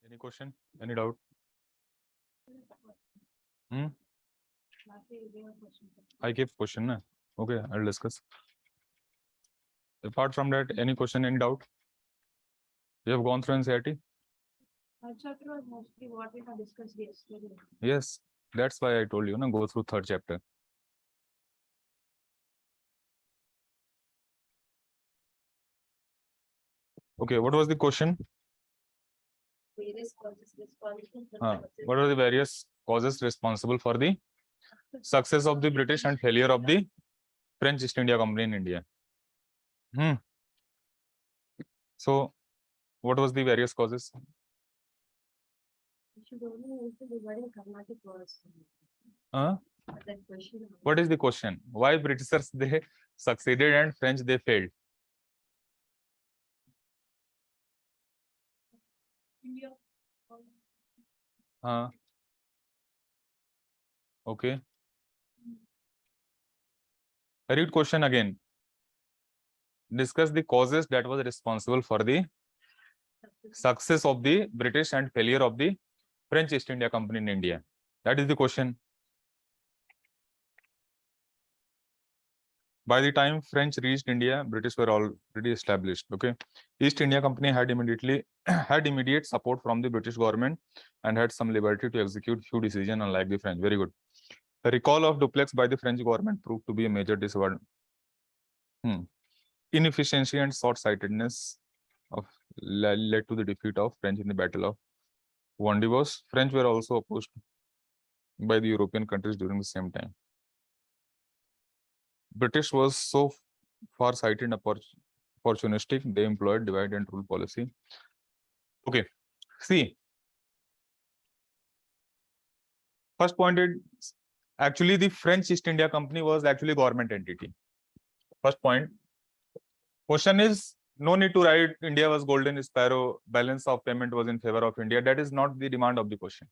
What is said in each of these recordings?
Any question? Any doubt? I gave question. Na? Okay, I'll discuss. Apart from that, any question, any doubt? You have gone through NCERT? Chapter was mostly what we have discussed yesterday. Yes, that's why I told you, na, go through third chapter. Okay, what was the question? Various causes responsible for What are the various causes responsible for the success of the British and failure of the French East India Company in India? So, what was the various causes? What is the question? Why Britishers they succeeded and French they failed? Okay. I read question again. Discuss the causes that was responsible for the success of the British and failure of the French East India Company in India. That is the question. By the time French reached India, British were already established. Okay, East India Company had immediate support from the British government and had some liberty to execute few decisions, unlike the French. Very good. The recall of duplex by the French government proved to be a major disadvantage. Inefficiency and short-sightedness led to the defeat of French in the Battle of Vandevos. French were also opposed by the European countries during the same time. British was so far-sighted and opportunistic, they employed divide and rule policy. Okay, see. First point is, actually the French East India Company was actually government entity. First point. Question is, no need to write India was golden sparrow, balance of payment was in favor of India. That is not the demand of the question.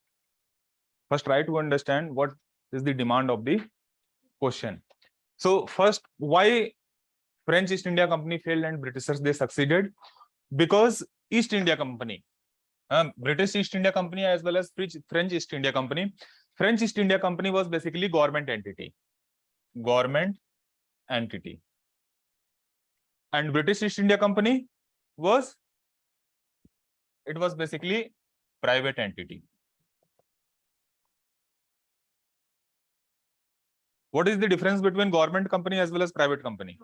First, try to understand what is the demand of the question. So first, why French East India Company failed and Britishers they succeeded? Because East India Company, British East India Company as well as French East India Company. French East India Company was basically government entity. Government entity. And British East India Company was basically private entity. What is the difference between government company as well as private company?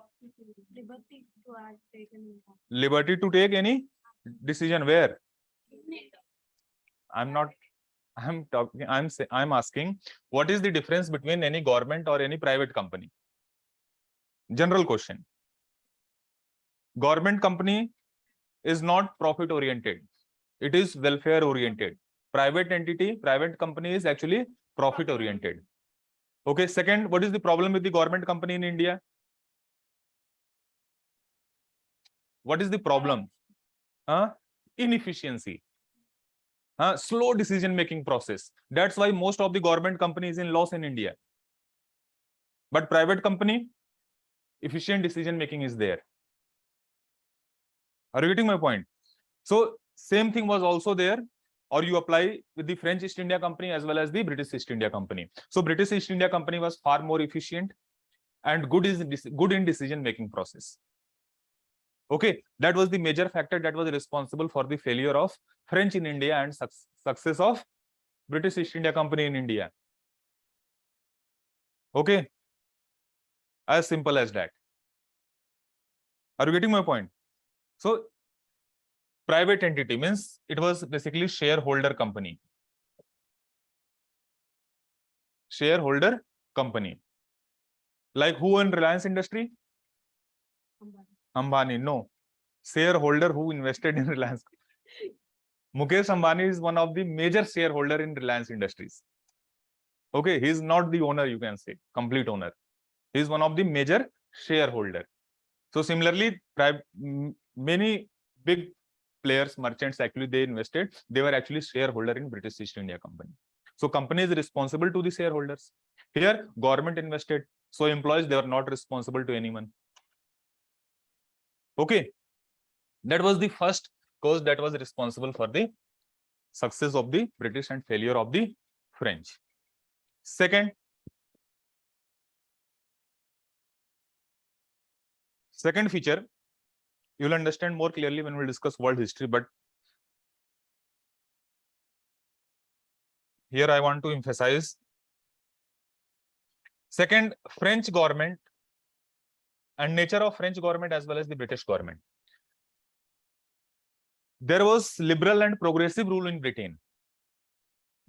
Liberty to take any decision where? I'm asking, what is the difference between any government or any private company? General question. Government company is not profit oriented. It is welfare oriented. Private entity, private company is actually profit oriented. Okay, second, what is the problem with the government company in India? What is the problem? Inefficiency. Slow decision-making process. That's why most of the government company is in loss in India. But private company, efficient decision-making is there. Are you getting my point? So same thing was also there, or you apply with the French East India Company as well as the British East India Company. So British East India Company was far more efficient and good in decision-making process. Okay, that was the major factor that was responsible for the failure of French in India and success of British East India Company in India. Okay, as simple as that. Are you getting my point? So private entity means it was basically shareholder company. Shareholder company. Like who in Reliance Industry? Ambani. No. Shareholder who invested in Reliance. Mukesh Ambani is one of the major shareholder in Reliance Industries. Okay, he is not the owner, you can say, complete owner. He is one of the major shareholder. So similarly, many big players, merchants, actually they invested. They were actually shareholder in British East India Company. So company is responsible to the shareholders. Here, government invested. So employees, they were not responsible to anyone. Okay, that was the first cause that was responsible for the success of the British and failure of the French. Second feature, you will understand more clearly when we discuss world history, but here I want to emphasize. Second, French government and nature of French government as well as the British government. There was liberal and progressive rule in Britain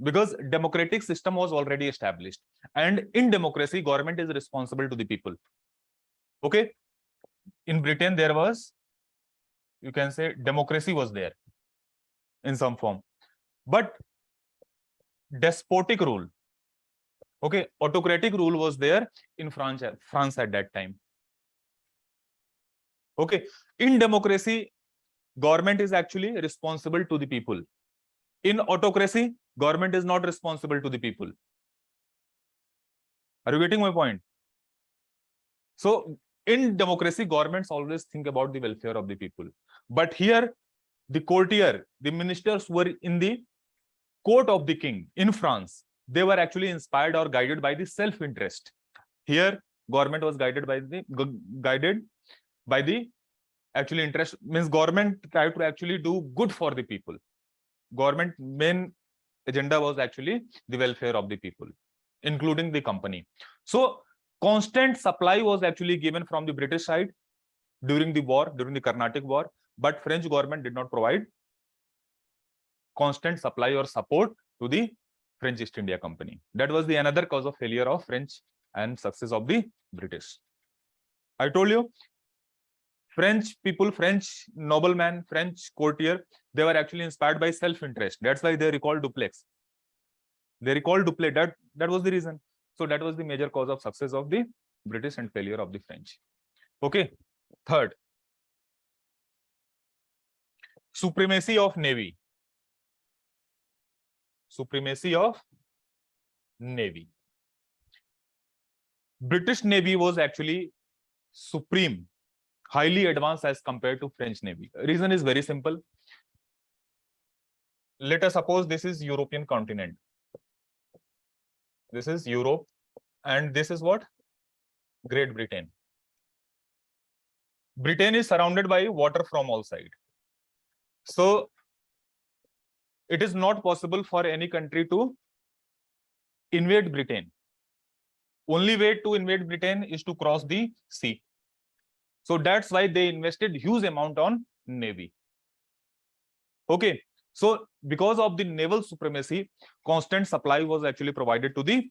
because democratic system was already established, and in democracy government is responsible to the people. Okay, in Britain there was, you can say, democracy was there in some form, but despotic rule, okay, autocratic rule was there in France at that time. Okay, in democracy government is actually responsible to the people. In autocracy, government is not responsible to the people. Are you getting my point? So in democracy, governments always think about the welfare of the people. But here, the courtier, the ministers were in the court of the king in France. They were actually inspired or guided by the self-interest. Here, government was guided by the actually interest, means government tried to actually do good for the people. Government main agenda was actually the welfare of the people, including the company. So constant supply was actually given from the British side during the war, during the Carnatic War, but French government did not provide constant supply or support to the French East India Company. That was the another cause of failure of French and success of the British. I told you, French people, French nobleman, French courtier, they were actually inspired by self-interest. That's why they recalled duplex. They recalled duplex. That was the reason. So that was the major cause of success of the British and failure of the French. Okay. Third, supremacy of Navy. Supremacy of Navy. British Navy was actually supreme, highly advanced as compared to French Navy. Reason is very simple. Let us suppose this is European continent. This is Europe, and this is what? Great Britain. Britain is surrounded by water from all sides. So it is not possible for any country to invade Britain. Only way to invade Britain is to cross the sea. So that's why they invested huge amount on Navy. Okay. So because of the naval supremacy, constant supply was actually provided to the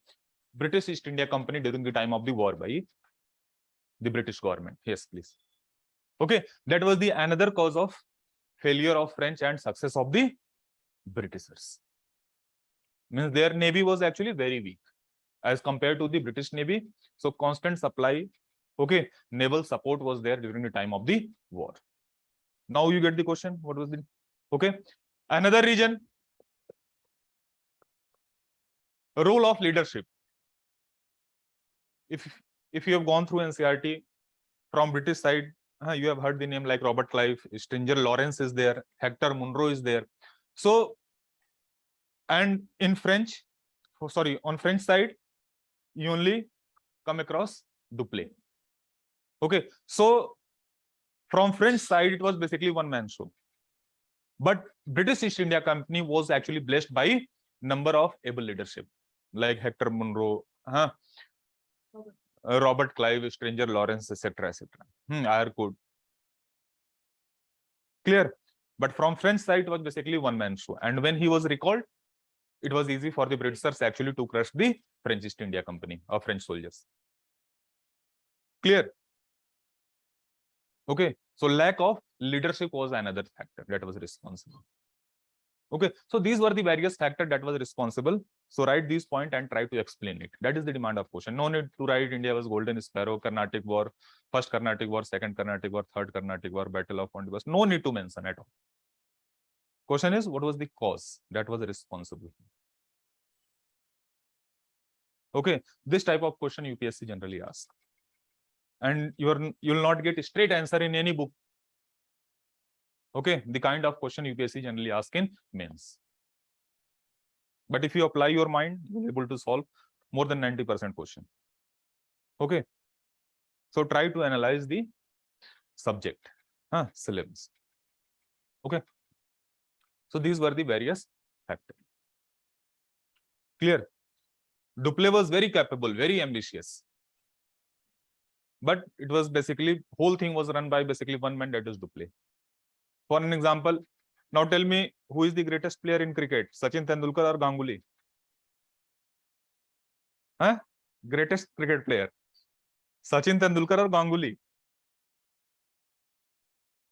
British East India Company during the time of the war by the British government. Yes, please. Okay. That was the another cause of failure of French and success of the Britishers. Means their Navy was actually very weak as compared to the British Navy. So constant supply, okay, naval support was there during the time of the war. Now you get the question. What was the, okay? Another region, role of leadership. If you have gone through NCERT from British side, you have heard the name like Robert Clive, Stranger Lawrence is there, Hector Munro is there. So, and in French, on French side, you only come across Dupleix. Okay, so from French side, it was basically one man show. But British East India Company was actually blessed by number of able leadership, like Hector Munro, Robert Clive, Stranger Lawrence, etc., etc. Are good. Clear? But from French side, it was basically one man show. And when he was recalled, it was easy for the Britishers actually to crush the French East India Company or French soldiers. Clear? Okay. So lack of leadership was another factor that was responsible. Okay. So these were the various factors that was responsible. So write these points and try to explain it. That is the demand of question. No need to write India was golden sparrow, Carnatic War, first Carnatic War, second Carnatic War, third Carnatic War, Battle of Pondicherry. No need to mention at all. Question is, what was the cause that was responsible? Okay, this type of question UPSC generally asks, and you'll not get a straight answer in any book. Okay, the kind of question UPSC generally asks in mains. But if you apply your mind, you'll be able to solve more than 90% question. Okay. So try to analyze the subject, syllabus. Okay. So these were the various factors. Clear? Duplay was very capable, very ambitious. But it was basically, whole thing was run by basically one man, that is Duplay. For an example, now tell me, who is the greatest player in cricket? Sachin Tendulkar or Ganguly? Greatest cricket player. Sachin Tendulkar or Ganguly?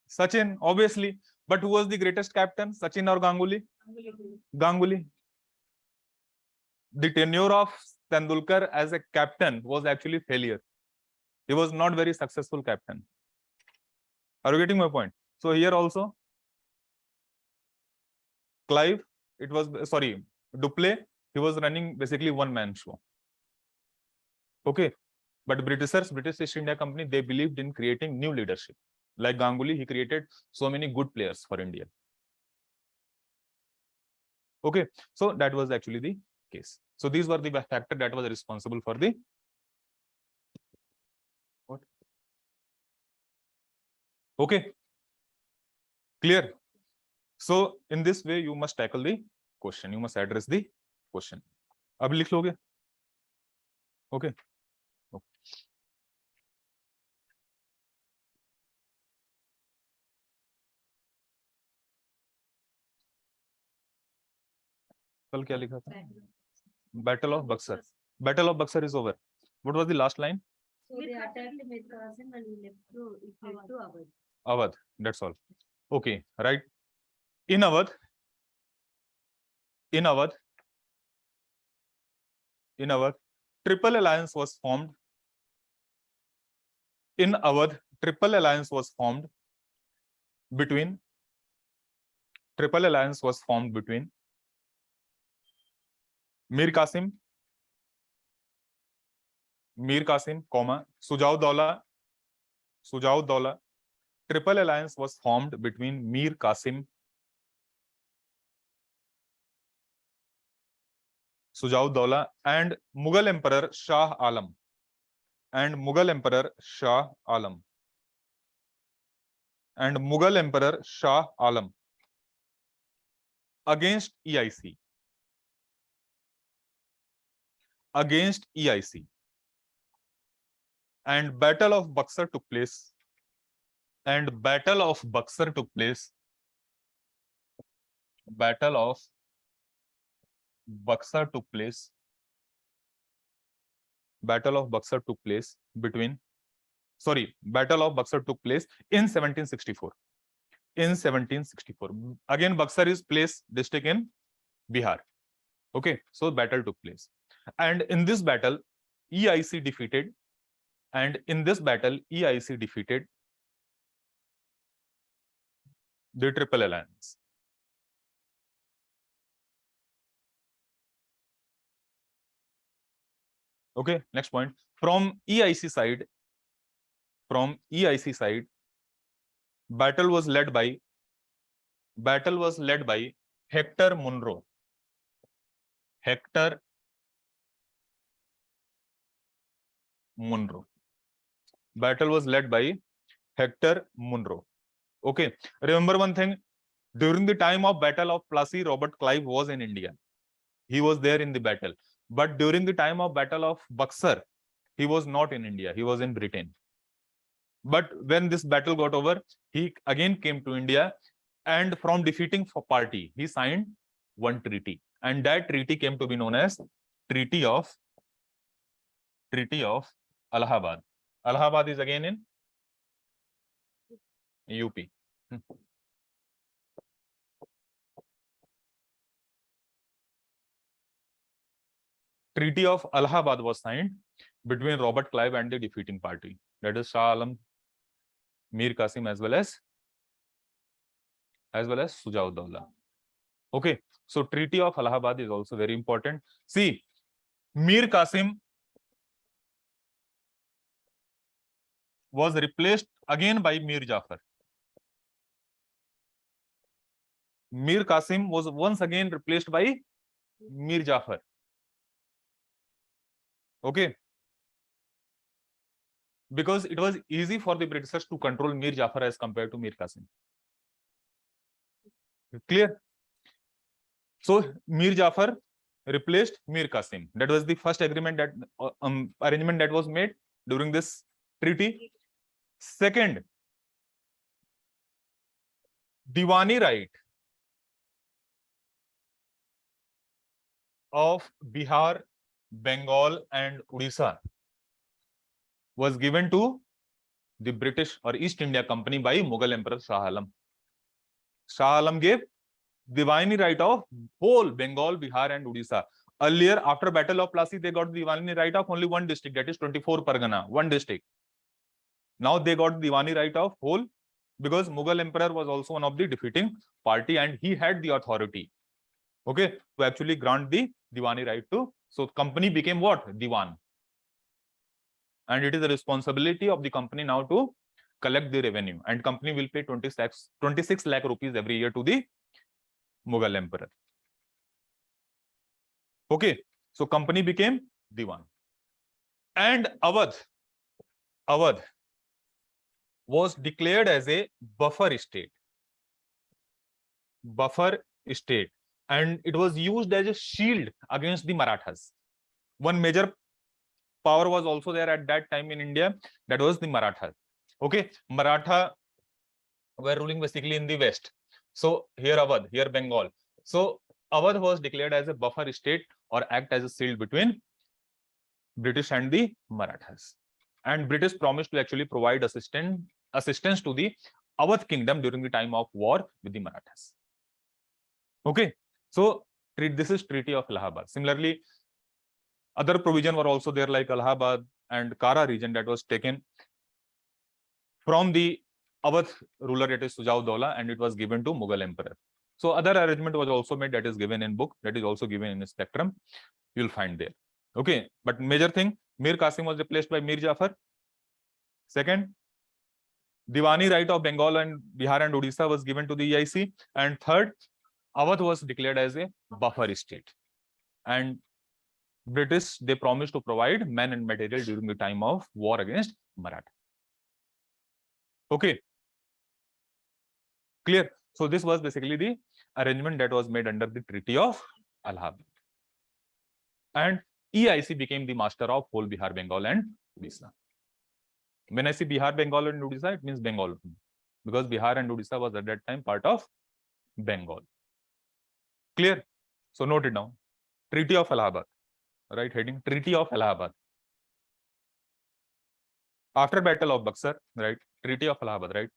Sachin, obviously. But who was the greatest captain? Sachin or Ganguly? Ganguly. The tenure of Tendulkar as a captain was actually failure. He was not very successful captain. Are you getting my point? So here also, Clive, it was, sorry, Duplay, he was running basically one-man show. Okay. But British East India Company, they believed in creating new leadership. Like Ganguly, he created so many good players for India. Okay. So that was actually the case. So these were the factors that was responsible for the what? Okay. Clear? So in this way, you must tackle the question. You must address the question. अब लिख लोगे? Okay. कल क्या लिखा था? Battle of Buxar. Battle of Buxar is over. What was the last line? So they attacked Mir Qasim and he left to Awadh. Awadh. That's all. Okay. Right. In Awadh, Triple Alliance was formed. In Awadh, Triple Alliance was formed between Mir Qasim, Sujaud Daula. Triple Alliance was formed between Mir Qasim, Sujaud Daula, and Mughal Emperor Shah Alam. Against EIC. And Battle of Buxar took place. Battle of Buxar took place in 1764. Again, Buxar is place, district in Bihar. Okay, so battle took place. And in this battle, EIC defeated. The Triple Alliance. Okay, next point. From EIC side, battle was led by Hector Munro. Battle was led by Hector Munro. Okay, remember one thing. During the time of Battle of Plassey, Robert Clive was in India. He was there in the battle. But during the time of Battle of Buxar, he was not in India. He was in Britain. But when this battle got over, he again came to India, and from defeating party, he signed one treaty. And that treaty came to be known as Treaty of Allahabad. Allahabad is again in UP. Treaty of Allahabad was signed between Robert Clive and the defeating party, that is Shah Alam, Mir Qasim, as well as Sujaud Daula. Okay, so Treaty of Allahabad is also very important. See, Mir Qasim was replaced again by Mir Jafar. Mir Qasim was once again replaced by Mir Jafar. Okay. Because it was easy for the Britishers to control Mir Jafar as compared to Mir Qasim. Clear? So Mir Jafar replaced Mir Qasim. That was the first agreement that arrangement that was made during this treaty. Second, Diwani right of Bihar, Bengal, and Odisha was given to the British or East India Company by Mughal Emperor Shah Alam. Shah Alam gave Diwani right of whole Bengal, Bihar, and Odisha. Earlier, after Battle of Plassey, they got Diwani right of only one district, that is 24 Pargana, one district. Now they got Diwani right of whole because Mughal Emperor was also one of the defeating party and he had the authority, okay, to actually grant the Diwani right to. So company became what? Diwan. And it is the responsibility of the company now to collect the revenue, and company will pay 26 lakh rupees every year to the Mughal Emperor. Okay, so company became Diwan. And Awadh was declared as a buffer state. And it was used as a shield against the Marathas. One major power was also there at that time in India, that was the Marathas. Okay, Maratha were ruling basically in the west. So here Awadh, here Bengal. So Awadh was declared as a buffer state or act as a shield between British and the Marathas. And British promised to actually provide assistance to the Awadh kingdom during the time of war with the Marathas. Okay, so this is Treaty of Allahabad. Similarly, other provision were also there like Allahabad and Kara region that was taken from the Awadh ruler, that is Sujau-Daula, and it was given to Mughal Emperor. So other arrangement was also made, that is given in book, that is also given in spectrum. You'll find there. Okay, but major thing, Mir Qasim was replaced by Mir Jafar. Second, Diwani right of Bengal and Bihar and Odisha was given to the EIC. And third, Awadh was declared as a buffer state. And British, they promised to provide men and material during the time of war against Maratha. Okay, clear? So this was basically the arrangement that was made under the Treaty of Allahabad. And EIC became the master of whole Bihar, Bengal, and Odisha. When I say Bihar, Bengal, and Odisha, it means Bengal, because Bihar and Odisha was at that time part of Bengal. Clear? So note it down. Treaty of Allahabad, right? Heading Treaty of Allahabad. After Battle of Buxar, right? Treaty of Allahabad, right?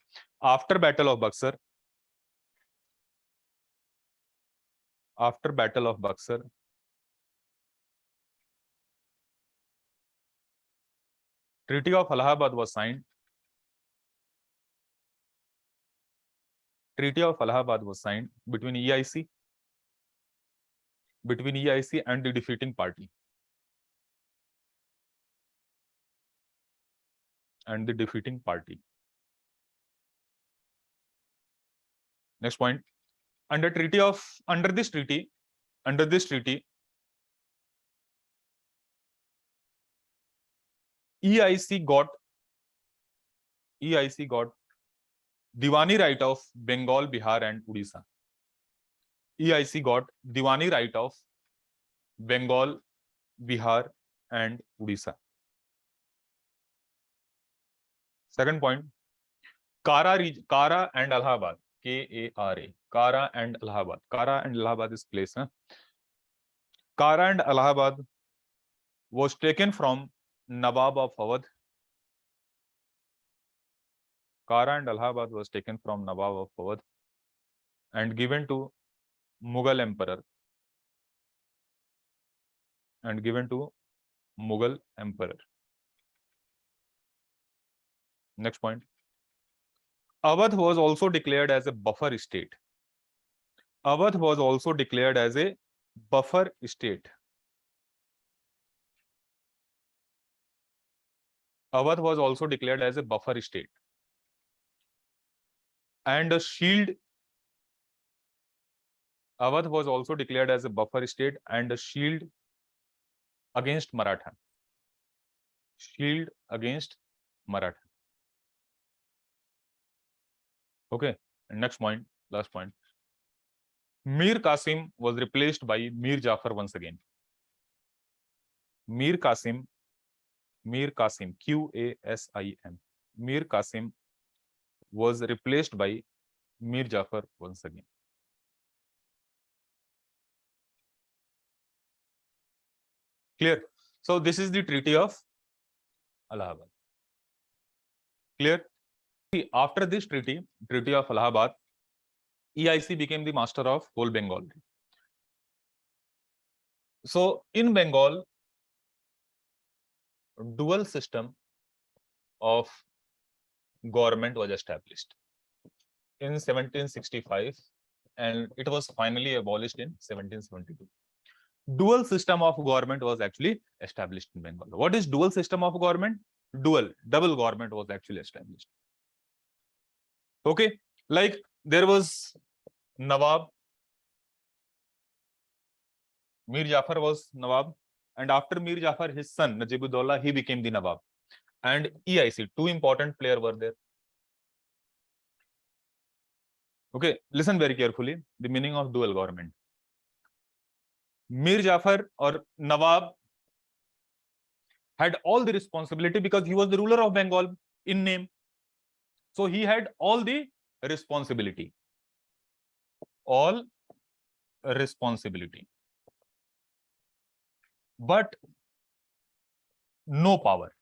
After Battle of Buxar, Treaty of Allahabad was signed. Treaty of Allahabad was signed between EIC and the defeating party. Next point. Under this treaty, EIC got Diwani right of Bengal, Bihar, and Odisha. EIC got Diwani right of Bengal, Bihar, and Odisha. Second point, Kara and Allahabad, K-A-R-A, Kara and Allahabad. Kara and Allahabad is place. Kara and Allahabad was taken from Nawab of Awadh. Kara and Allahabad was taken from Nawab of Awadh and given to Mughal Emperor. Next point. Awadh was also declared as a buffer state. Awadh was also declared as a buffer state. Awadh was also declared as a buffer state and a shield Awadh was also declared as a buffer state and a shield against Maratha. Shield against Maratha. Okay, and next point, last point. Mir Qasim was replaced by Mir Jafar once again. Mir Qasim, Qasim. Mir Qasim was replaced by Mir Jafar once again. Clear? So this is the Treaty of Allahabad. Clear? See, after this treaty, Treaty of Allahabad, EIC became the master of whole Bengal. So in Bengal, dual system of government was established in 1765 and it was finally abolished in 1772. Dual system of government was actually established in Bengal. What is dual system of government? Double government was actually established. Okay, like there was Nawab, Mir Jafar was Nawab, and after Mir Jafar, his son Najibullah, he became the Nawab. And EIC, two important players were there. Okay, listen very carefully, the meaning of dual government. Mir Jafar or Nawab had all the responsibility because he was the ruler of Bengal in name. So he had all the responsibility. All responsibility. But no power.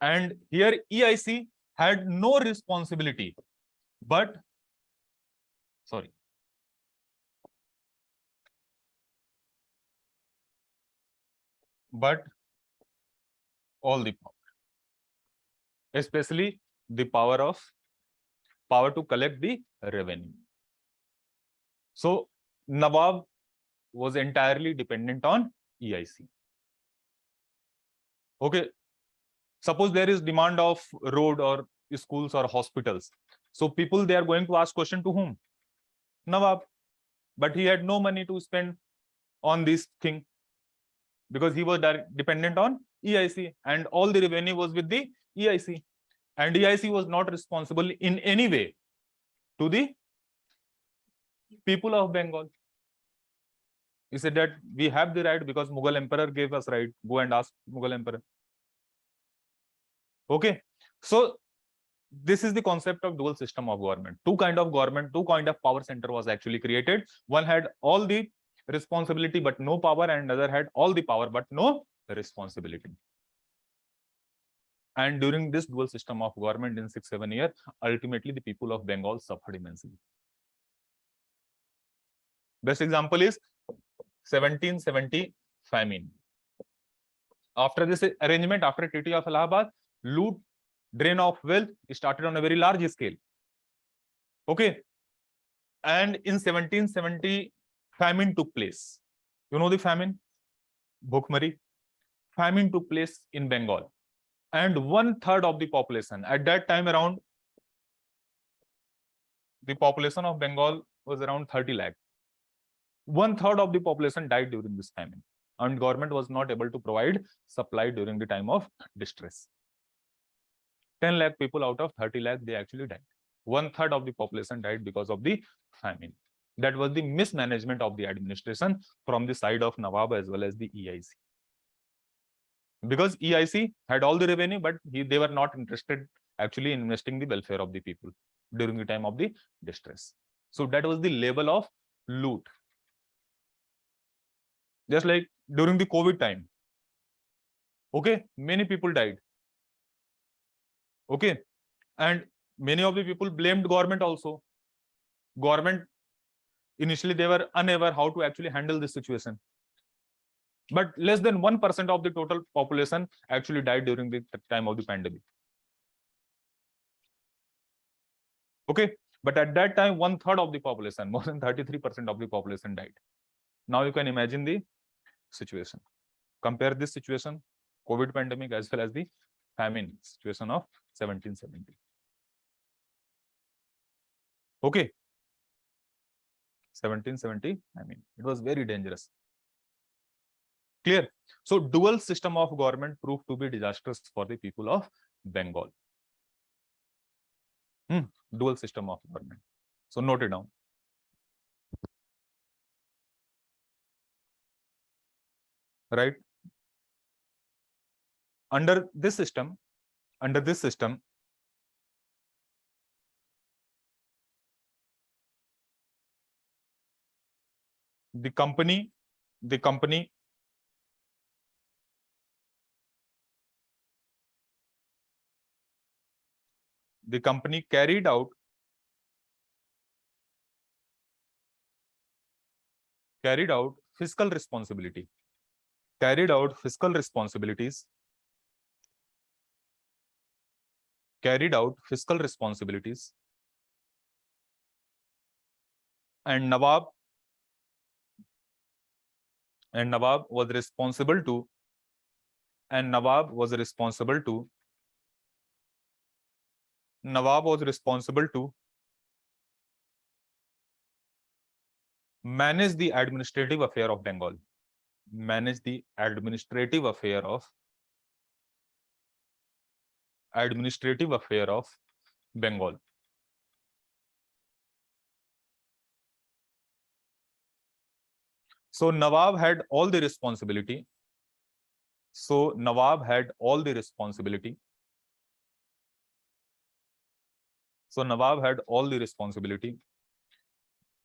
And here EIC had no responsibility, but all the power, especially the power to collect the revenue. So Nawab was entirely dependent on EIC. Okay, suppose there is demand of road or schools or hospitals. So people, they are going to ask question to whom? Nawab. But he had no money to spend on this thing because he was dependent on EIC and all the revenue was with the EIC. And EIC was not responsible in any way to the people of Bengal. He said that we have the right because Mughal emperor gave us right. Go and ask Mughal emperor. Okay, so this is the concept of dual system of government. Two kind of power center was actually created. One had all the responsibility but no power, and another had all the power but no responsibility. And during this dual system of government in 6-7 years, ultimately the people of Bengal suffered immensely. Best example is 1770 famine. After this arrangement, after Treaty of Allahabad, loot, drain of wealth started on a very large scale. Okay, and in 1770 famine took place. You know the famine, Bhukmari. Famine took place in Bengal, and 1/3 of the population at that time, around the population of Bengal was around 30 lakh. 1/3 of the population died during this famine, and government was not able to provide supply during the time of distress. 10 lakh people out of 30 lakh, they actually died. 1/3 of the population died because of the famine. That was the mismanagement of the administration from the side of Nawab as well as the EIC. Because EIC had all the revenue, but they were not interested actually in investing the welfare of the people during the time of the distress. So that was the level of loot. Just like during the COVID time. Okay, many people died. Okay, and many of the people blamed government also. Government, initially they were unaware how to actually handle this situation. But less than 1% of the total population actually died during the time of the pandemic. Okay, but at that time, 1/3 of the population, more than 33% of the population died. Now you can imagine the situation. Compare this situation, COVID pandemic as well as the famine situation of 1770. Okay, 1770. I mean, it was very dangerous. Clear? So dual system of government proved to be disastrous for the people of Bengal. Dual system of government. So note it down. Right? Under this system, the company carried out fiscal responsibility, carried out fiscal responsibilities, and Nawab was responsible to manage the administrative affair of Bengal. Bengal. So Nawab had all the responsibility.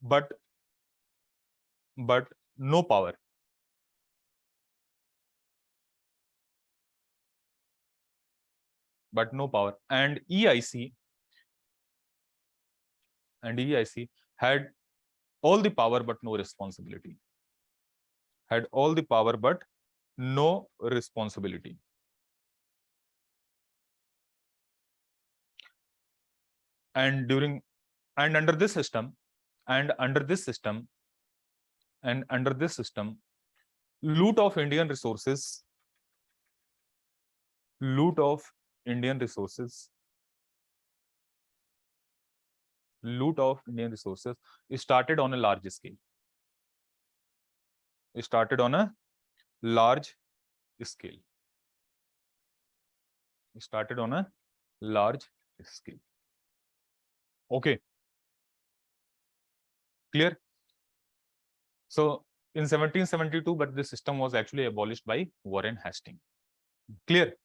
But no power. And EIC had all the power but no responsibility. And under this system, loot of Indian resources started on a large scale. Okay. Clear? So in 1772, but this system was actually abolished by Warren Hastings. Clear?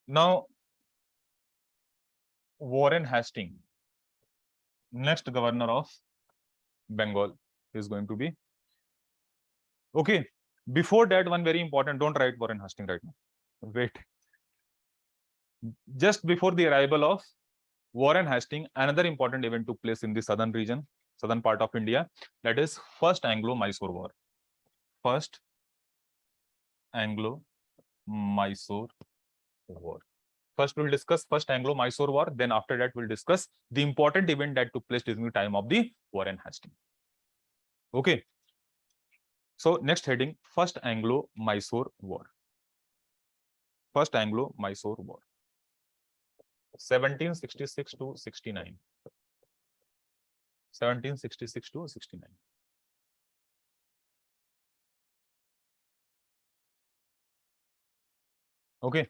Now, Warren Hastings, next governor of Bengal, is going to be. Okay. Before that, one very important, don't write Warren Hastings right now. Wait. Just before the arrival of Warren Hastings, another important event took place in the southern part of India. That is First Anglo-Mysore War. First Anglo-Mysore War. First, we'll discuss First Anglo-Mysore War. Then after that, we'll discuss the important event that took place during the time of the Warren Hastings. Okay. So next heading, First Anglo-Mysore War. 1766 to 69. Okay.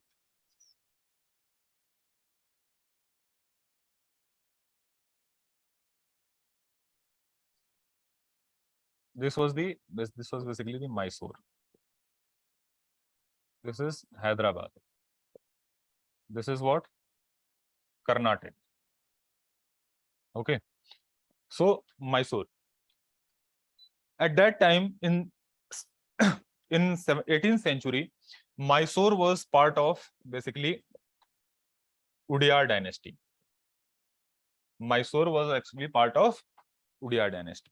This was basically the Mysore. This is Hyderabad. This is what? Karnataka. Okay. So Mysore. At that time, in 18th century, Mysore was part of basically Udayar dynasty. Mysore was actually part of Udayar dynasty.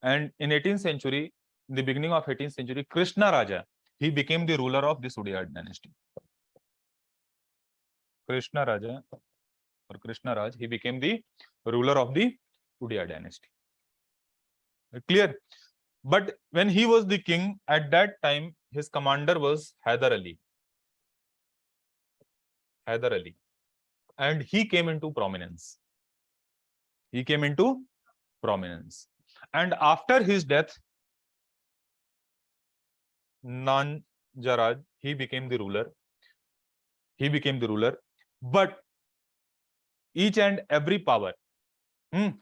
And in 18th century, in the beginning of 18th century, Krishna Raja, he became the ruler of this Udayar dynasty. Krishna Raj, he became the ruler of the Udayar dynasty. Clear? But when he was the king, at that time, his commander was Hyder Ali. And he came into prominence. He came into prominence. And after his death, Nanjaraj, he became the ruler. But each and every power, the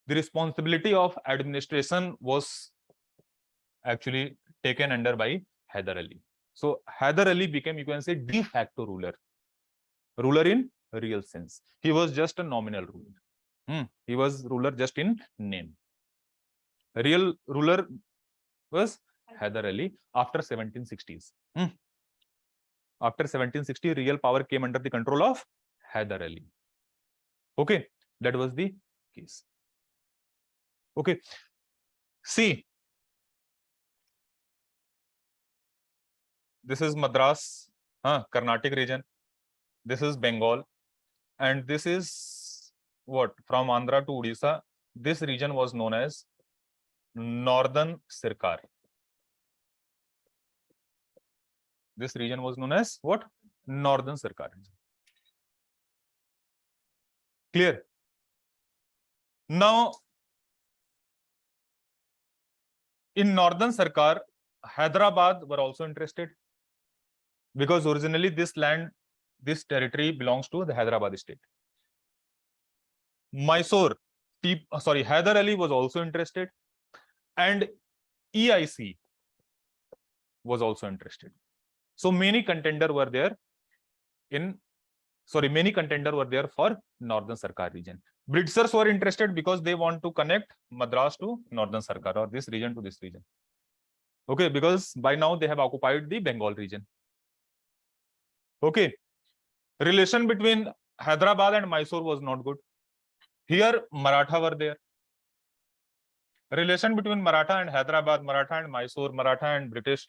responsibility of administration was actually taken under by Hyder Ali. So Hyder Ali became, you can say, de facto ruler in real sense. He was just a nominal ruler. He was ruler just in name. Real ruler was Hyder Ali after 1760s. After 1760, real power came under the control of Hyder Ali. Okay, that was the case. Okay, see, this is Madras, Carnatic region. This is Bengal, and this is what, from Andhra to Odisha. This region was known as Northern Sirkar. This region was known as what? Northern Sirkar. Clear? Now, in Northern Sirkar, Hyderabad were also interested, because originally this land, this territory belongs to the Hyderabad state. Mysore, Hyder Ali was also interested, and EIC was also interested. So many contenders were there for Northern Sirkar region. Britishers were interested because they want to connect Madras to Northern Sirkar, or this region to this region. Okay, because by now they have occupied the Bengal region. Okay, relation between Hyderabad and Mysore was not good. Here Maratha were there. Relation between Maratha and Hyderabad, Maratha and Mysore, Maratha and British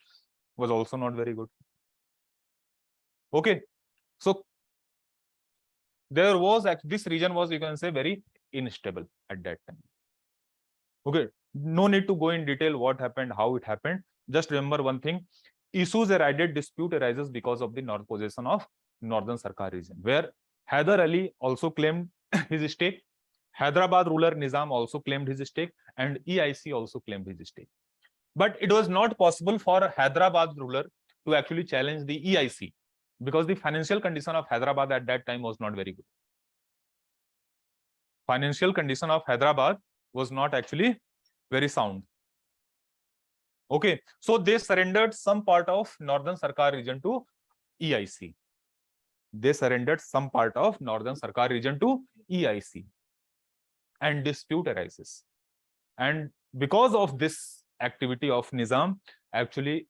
was also not very good. Okay, so there was, this region was, you can say, very unstable at that time. Okay, no need to go in detail what happened, how it happened. Just remember one thing: issues arised, dispute arises because of the north possession of Northern Sirkar region, where Hyder Ali also claimed his stake, Hyderabad ruler Nizam also claimed his stake, and EIC also claimed his stake. But it was not possible for Hyderabad ruler to actually challenge the EIC, because the financial condition of Hyderabad at that time was not very good. Financial condition of Hyderabad was not actually very sound. Okay, so they surrendered some part of Northern Sirkar region to EIC. They surrendered some part of Northern Sirkar region to EIC, and dispute arises. And because of this activity of Nizam, actually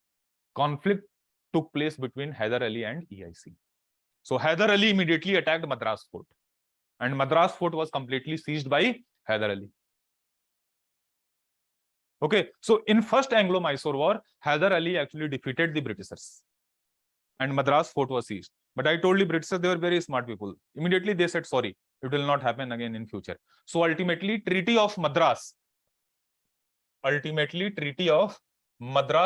conflict took place between Hyder Ali and EIC. So Hyder Ali immediately attacked Madras fort, and Madras fort was completely seized by Hyder Ali. Okay, so in first Anglo-Mysore war, Hyder Ali actually defeated the Britishers, and Madras fort was seized. But I told the Britishers, they were very smart people. Immediately they said, sorry, it will not happen again in future. So ultimately, Treaty of Madras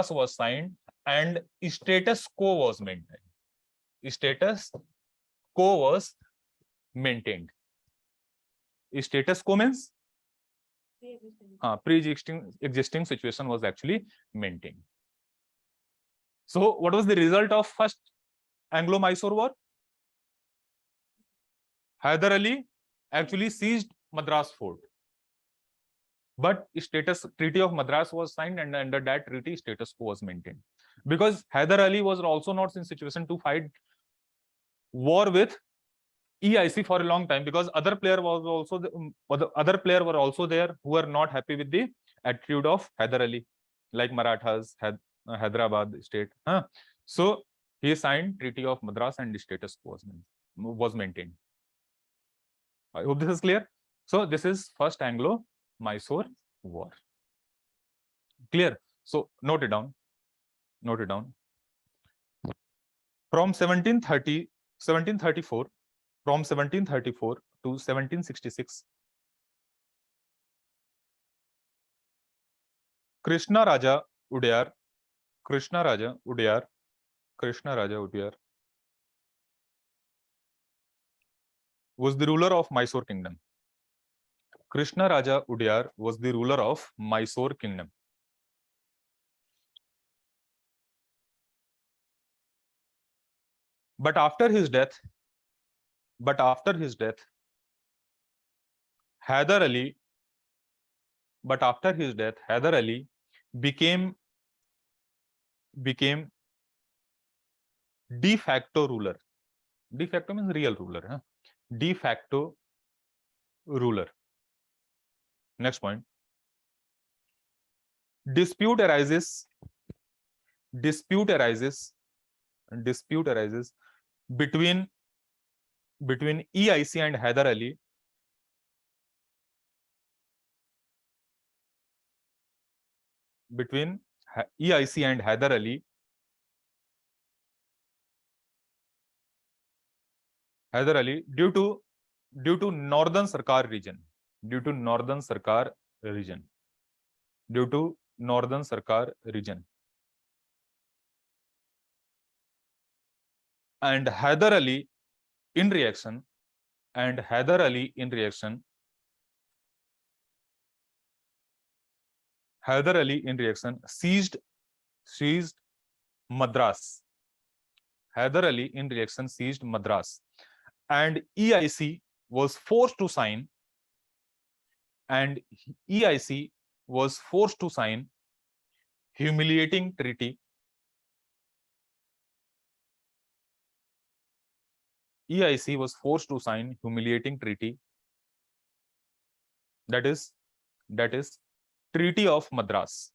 was signed, and status quo was maintained. Status quo was maintained. Status quo means pre-existing situation was actually maintained. So what was the result of first Anglo-Mysore war? Hyder Ali actually seized Madras fort, but Treaty of Madras was signed, and under that treaty status quo was maintained, because Hyder Ali was also not in situation to fight war with EIC for a long time, because other player were also there who were not happy with the attitude of Hyder Ali, like Marathas, Hyderabad state. So he signed Treaty of Madras, and the status quo was maintained. I hope this is clear. So this is first Anglo-Mysore war. Clear? So note it down. From 1734 to 1766, Krishna Raja Udayar was the ruler of Mysore kingdom. Krishna Raja Udayar was the ruler of Mysore kingdom. But after his death, Hyder Ali, became de facto ruler. De facto means real ruler. Huh? De facto ruler. Next point. Dispute arises between EIC and Hyder Ali due to Northern Sarkar region. And Hyder Ali in reaction seized Madras. And EIC was forced to sign humiliating treaty. EIC was forced to sign humiliating treaty. That is Treaty of Madras.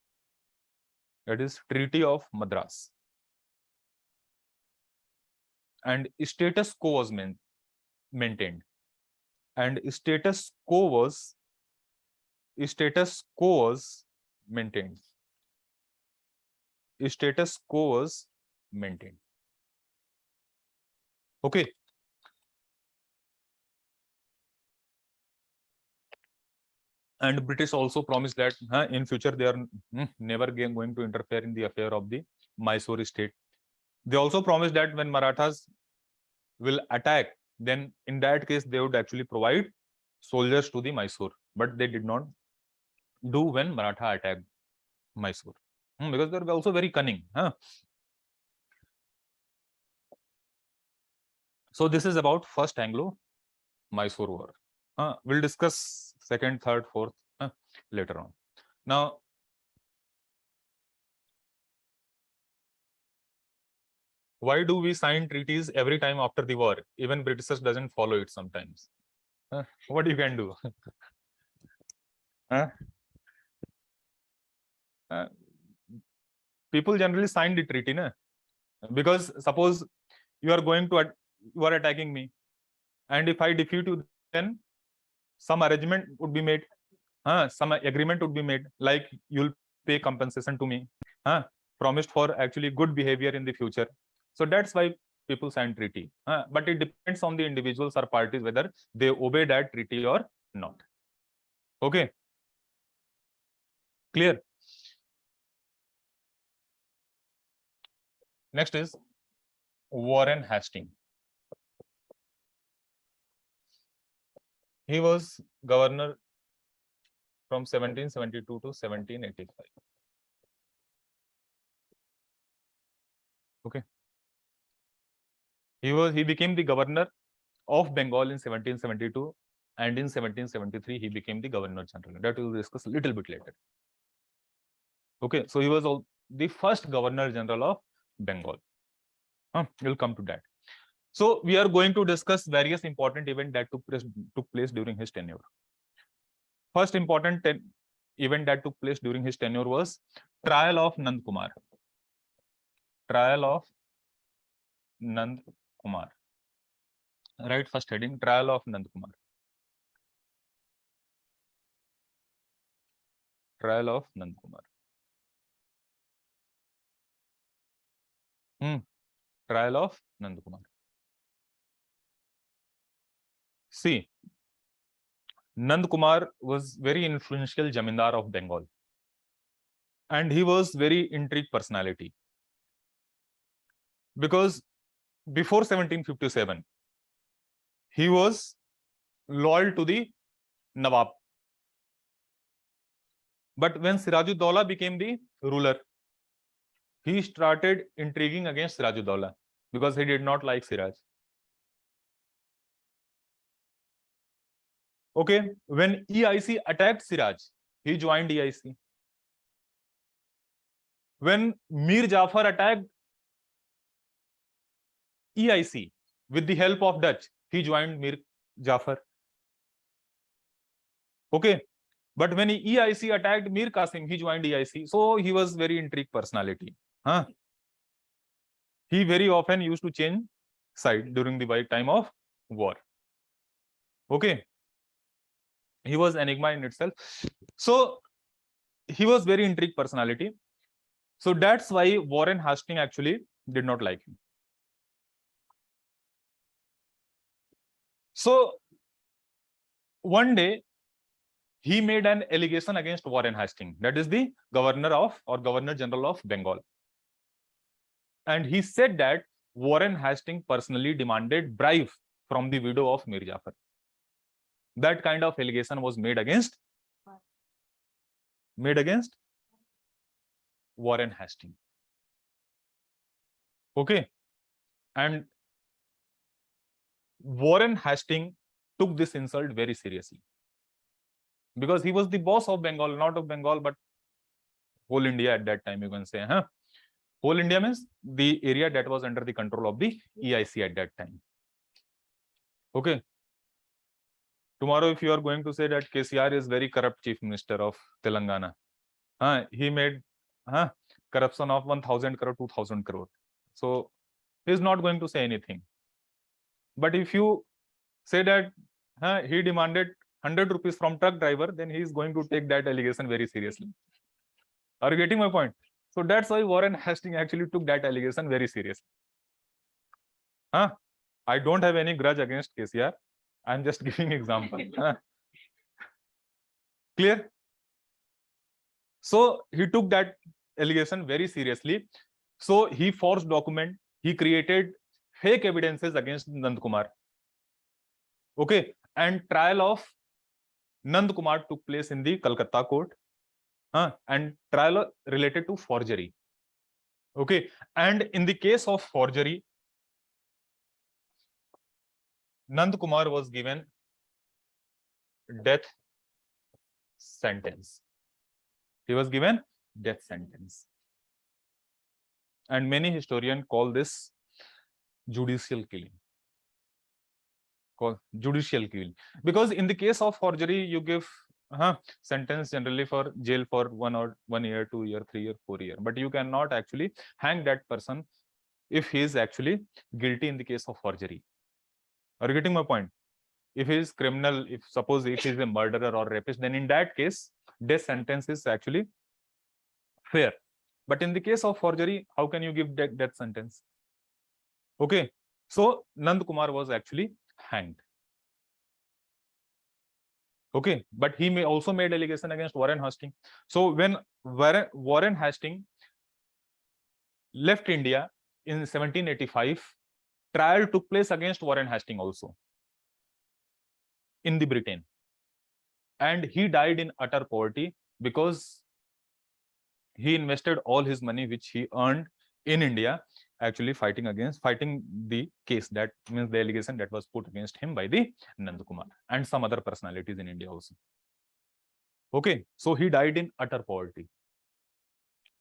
And status quo was maintained. Okay. And British also promised that in future they are never going to interfere in the affair of the Mysore state. They also promised that when Marathas will attack, then in that case they would actually provide soldiers to the Mysore, but they did not do when Maratha attacked Mysore, because they were also very cunning. So this is about First Anglo-Mysore War. We'll discuss second, third, fourth later on. Now, why do we sign treaties every time after the war? Even Britishers doesn't follow it sometimes. What you can do? People generally sign the treaty, because suppose you are attacking me, and if I defeat you, then some arrangement would be made, some agreement would be made, like you'll pay compensation to me, promised for actually good behavior in the future. So that's why people sign treaty. But it depends on the individuals or parties whether they obey that treaty or not. Okay. Clear? Next is Warren Hastings. He was governor from 1772 to 1785. Okay. He became the governor of Bengal in 1772, and in 1773 he became the governor general. That we will discuss a little bit later. Okay, so he was the first governor general of Bengal. We'll come to that. So we are going to discuss various important events that took place during his tenure. First important event that took place during his tenure was trial of Nand Kumar. Right, first heading, trial of Nand Kumar. Trial of Nand Kumar. Trial of Nand Kumar. See, Nand Kumar was very influential Jamindar of Bengal, and he was very intrigued personality, because before 1757 he was loyal to the Nawab, But when Sirajuddaulah became the ruler, he started intriguing against Sirajuddaulah because he did not like Siraj. Okay, when EIC attacked Siraj, he joined EIC. When Mir Jafar attacked EIC with the help of Dutch, he joined Mir Jafar. Okay, but when EIC attacked Mir Qasim, he joined EIC. So he was very intrigued personality. Huh? He very often used to change side during the time of war. Okay, he was enigma in itself. So he was very intrigued personality. So that's why Warren Hastings actually did not like him. So one day he made an allegation against Warren Hastings, that is the governor of or Governor General of Bengal. And he said that Warren Hastings personally demanded bribe from the widow of Mir Jafar. That kind of allegation was made against Warren Hastings. Okay. And Warren Hastings took this insult very seriously because he was the boss of Bengal, not of Bengal, but whole India at that time, you can say. Huh? Whole India means the area that was under the control of the EIC at that time. Okay. Tomorrow, if you are going to say that KCR is very corrupt chief minister of Telangana, he made corruption of 1,000 crore, 2,000 crore. So he is not going to say anything. But if you say that he demanded 100 rupees from truck driver, then he is going to take that allegation very seriously. Are you getting my point? So that's why Warren Hastings actually took that allegation very seriously. I don't have any grudge against KCR. I'm just giving example. Clear? So he took that allegation very seriously. So he forged document. He created fake evidences against Nand Kumar. Okay, and trial of Nand Kumar took place in the Calcutta court. And trial related to forgery. Okay, and in the case of forgery, Nand Kumar was given death sentence. He was given death sentence. And many historians call this judicial killing. Because in the case of forgery, you give sentence generally for jail for 1 year, 2 year, 3 year, 4 year. But you cannot actually hang that person if he is actually guilty in the case of forgery. Are you getting my point? If he is criminal, suppose he is a murderer or rapist, then in that case, death sentence is actually fair. But in the case of forgery, how can you give death sentence? Okay, so Nand Kumar was actually hanged. Okay, but he may also made allegation against Warren Hastings. So when Warren Hastings left India in 1785, trial took place against Warren Hastings also in the Britain, and he died in utter poverty because he invested all his money which he earned in India actually fighting the case, that means the allegation that was put against him by the Nand Kumar and some other personalities in India also. Okay, so he died in utter poverty.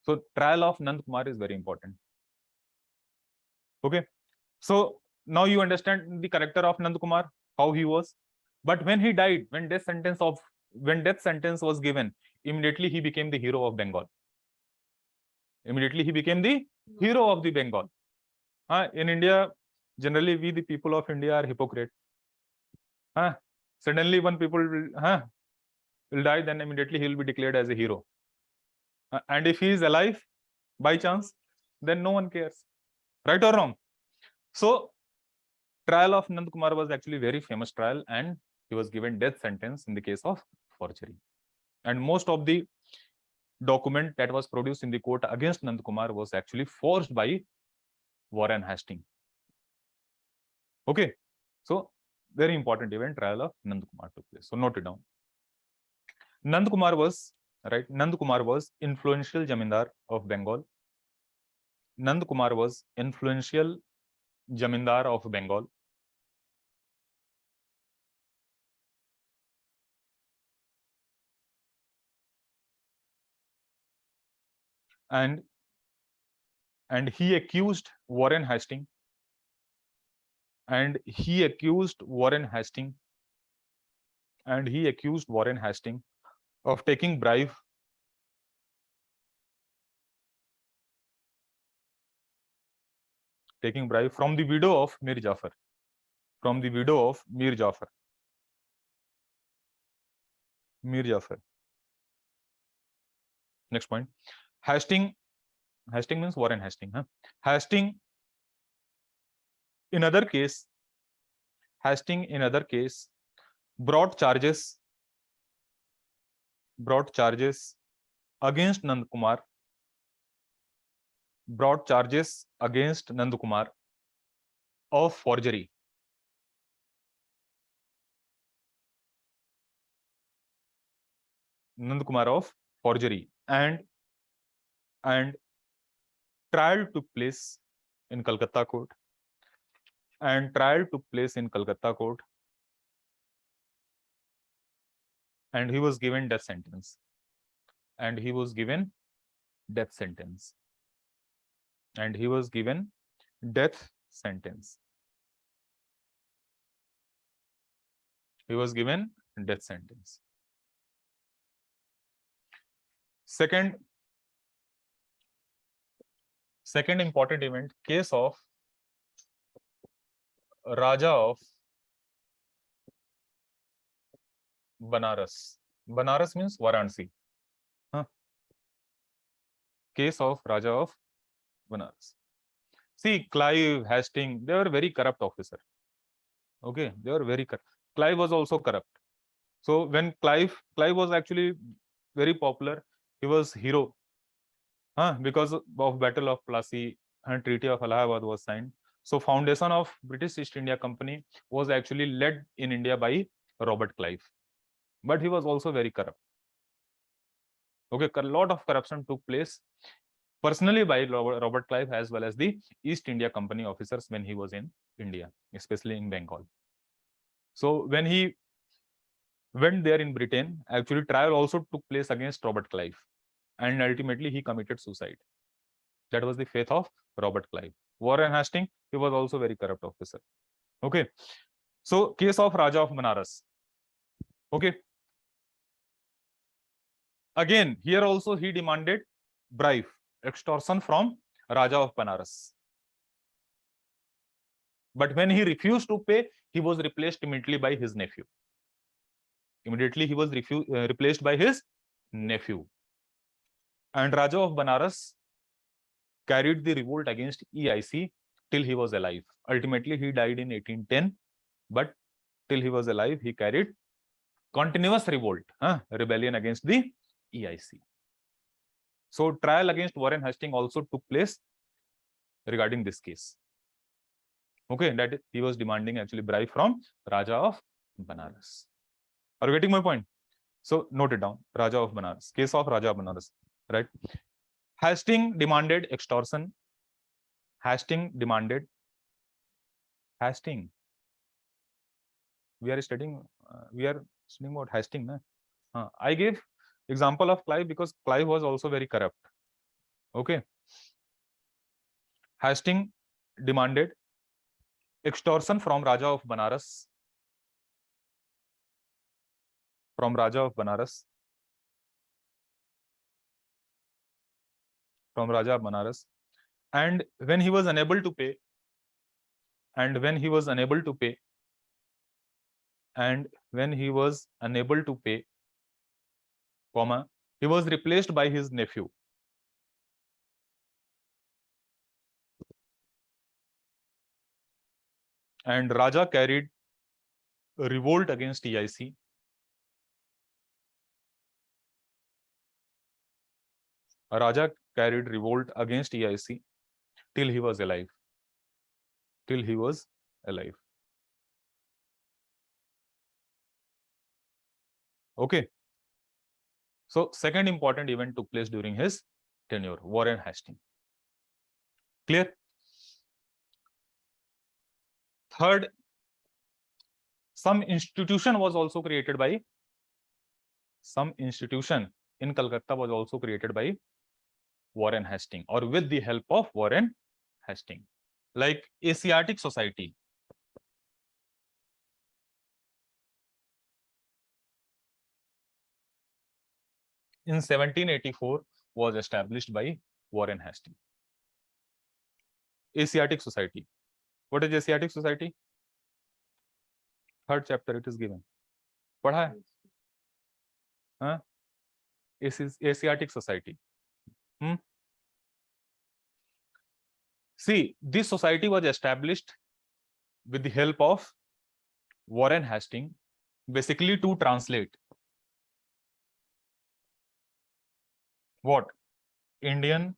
So trial of Nand Kumar is very important. Okay, so now you understand the character of Nand Kumar, how he was. But when he died, when death sentence was given, immediately he became the hero of Bengal. Immediately he became the hero of the Bengal. In India, generally we the people of India are hypocrite. Suddenly one people will die, then immediately he will be declared as a hero. And if he is alive by chance, then no one cares. Right or wrong? So trial of Nand Kumar was actually very famous trial, and he was given death sentence in the case of forgery. And most of the document that was produced in the court against Nand Kumar was actually forged by Warren Hastings. Okay, so very important event, trial of Nand Kumar took place. So note it down. Nand Kumar was right? Nand Kumar was influential Jamindar of Bengal. Nand Kumar was influential Jamindar of Bengal. And he accused Warren Hastings. And he accused Warren Hastings. And he accused Warren Hastings of taking bribe from the widow of Mir Jafar. From the widow of Mir Jafar. Mir Jafar. Next point. Hastings means Warren Hastings. Huh? Hastings in other case brought charges against Nand Kumar. Brought charges against Nand Kumar of forgery. Nand Kumar of forgery, and trial took place in Calcutta court. And he was given death sentence. And he was given death sentence. Second important event, case of Raja of Banaras. Banaras means Varanasi. Huh? Case of Raja of Banaras. See, Clive, Hastings, they were very corrupt officer. Okay, they were very corrupt. Clive was also corrupt. So when Clive was actually very popular, he was hero. Because of Battle of Plassey and Treaty of Allahabad was signed. So foundation of British East India Company was actually led in India by Robert Clive. But he was also very corrupt. Okay, a lot of corruption took place personally by Robert Clive as well as the East India Company officers when he was in India, especially in Bengal. So when he went there in Britain, actually trial also took place against Robert Clive, and ultimately he committed suicide. That was the fate of Robert Clive. Warren Hastings, he was also very corrupt officer. Okay, so case of Raja of Banaras. Okay, again here also he demanded bribe, extortion from Raja of Banaras. But when he refused to pay, he was replaced immediately by his nephew. Replaced by his nephew. And Raja of Banaras carried the revolt against EIC till he was alive. Ultimately, he died in 1810, but till he was alive, he carried continuous revolt, rebellion against the EIC. So trial against Warren Hastings also took place regarding this case. Okay, that he was demanding actually bribe from Raja of Banaras. Are you getting my point? So note it down. Raja of Banaras. Case of Raja of Banaras. Right? Hastings demanded extortion. Hastings. We are studying about Hastings. I gave example of Clive because Clive was also very corrupt. Okay. Hastings demanded extortion from Raja of Banaras. And when he was unable to pay, he was replaced by his nephew. And Raja carried a revolt against EIC. Raja carried revolt against EIC till he was alive. Okay. So second important event took place during his tenure, Warren Hastings. Clear? Third, some institution was also created by in Calcutta was also created by Warren Hastings, or with the help of Warren Hastings, like Asiatic Society. In 1784 was established by Warren Hastings. Asiatic Society. What is Asiatic Society? Third chapter it is given. पढ़ा है? हाँ? Asiatic Society. See, this society was established with the help of Warren Hastings, basically to translate what? Indian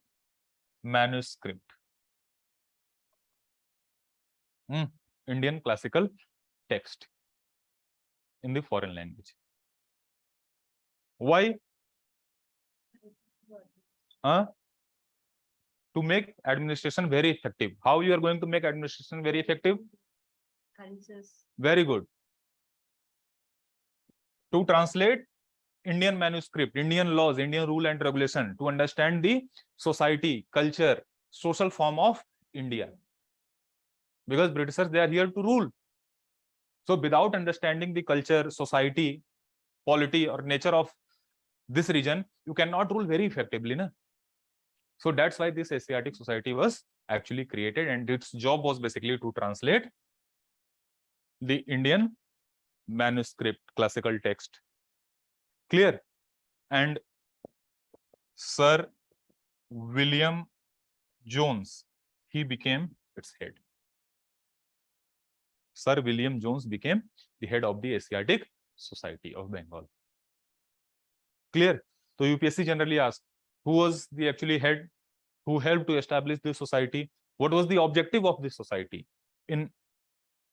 manuscript. Indian classical text in the foreign language. Why? To make administration very effective. How you are going to make administration very effective? Very good. To translate Indian manuscript, Indian laws, Indian rule and regulation, to understand the society, culture, social form of India. Because Britishers, they are here to rule. So without understanding the culture, society, polity or nature of this region, you cannot rule very effectively. Na? So that's why this Asiatic Society was actually created, and its job was basically to translate the Indian manuscript, classical text. Clear? And Sir William Jones, he became its head. Sir William Jones became the head of the Asiatic Society of Bengal. Clear? So UPSC generally asks, who was the actually head who helped to establish this society? What was the objective of this society? In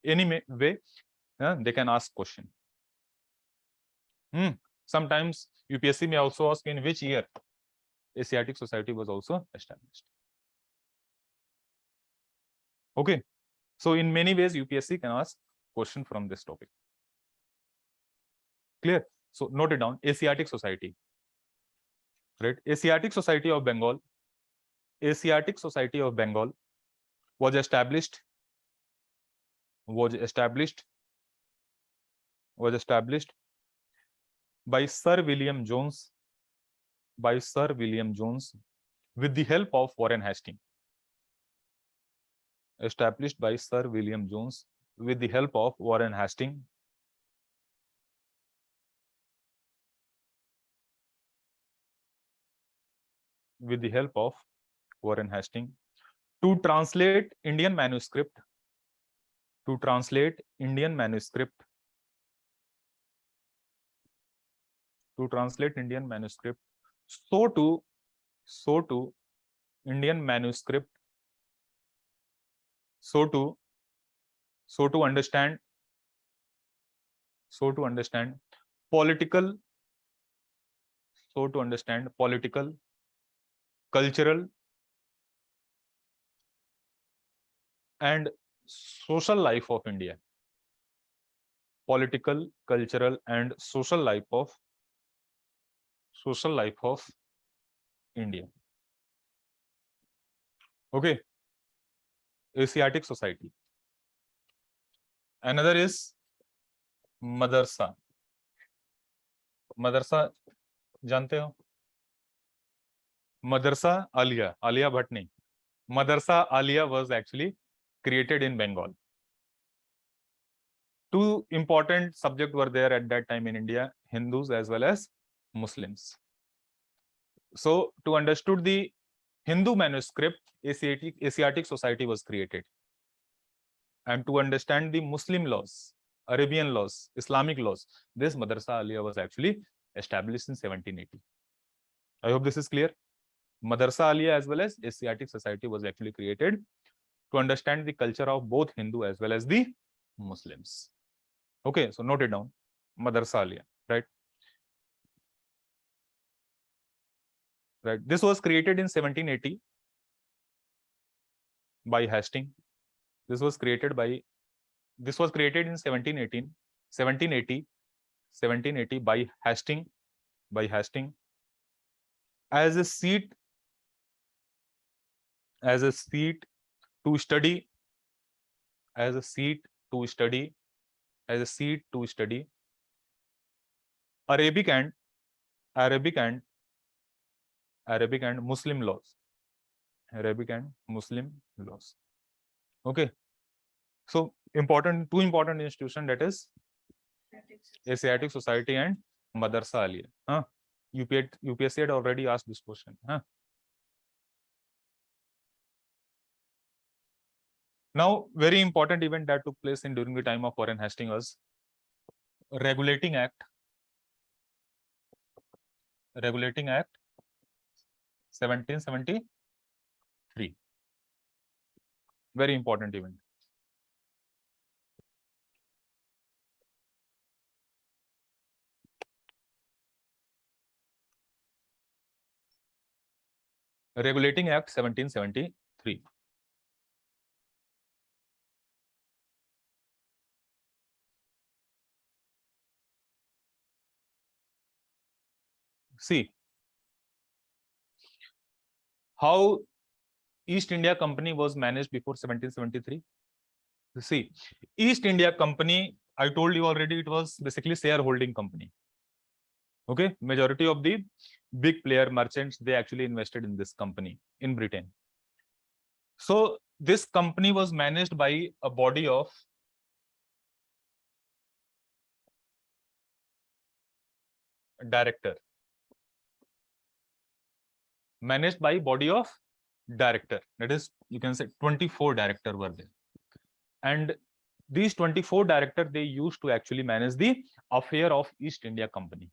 any way, they can ask question. Sometimes UPSC may also ask in which year Asiatic Society was also established. Okay. So in many ways, UPSC can ask question from this topic. Clear? So note it down. Asiatic Society. Right? Asiatic Society of Bengal. Asiatic Society of Bengal was established by Sir William Jones. With the help of Warren Hastings. Established by Sir William Jones with the help of Warren Hastings. With the help of Warren Hastings to translate Indian manuscript. To translate Indian manuscript. So to Indian manuscript. So to understand political, cultural and social life of India. Political, cultural and social life of India. Okay. Asiatic Society. Another is Madrasa. Madrasa जानते हो? Madrasa Alia Bhatt नहीं. Madrasa Alia was actually created in Bengal. Two important subjects were there at that time in India, Hindus as well as Muslims. So to understood the Hindu manuscript, Asiatic Society was created. And to understand the Muslim laws, Arabian laws, Islamic laws, this Madrasa Aliyah was actually established in 1780. I hope this is clear. Madrasa Aliyah as well as Asiatic Society was actually created to understand the culture of both Hindu as well as the Muslims. Okay, so note it down. Madrasa Aliyah, right? Right. This was created in 1780 by Hastings. This was created in 1780 by Hastings as a seat to study Arabic and Arabic and Muslim laws. Okay. So two important institutions, that is Asiatic Society and Madrasa Aliyah. UPSC had already asked this question. Now, very important event that took place during the time of Warren Hastings was Regulating Act 1773. Very important event. Regulating Act 1773. See how East India Company was managed before 1773. See, East India Company, I told you already, it was basically shareholding company. Okay, majority of the big player merchants, they actually invested in this company in Britain. So this company was managed by a body of director. Managed by body of director. That is, you can say 24 directors were there. And these 24 directors, they used to actually manage the affair of East India Company.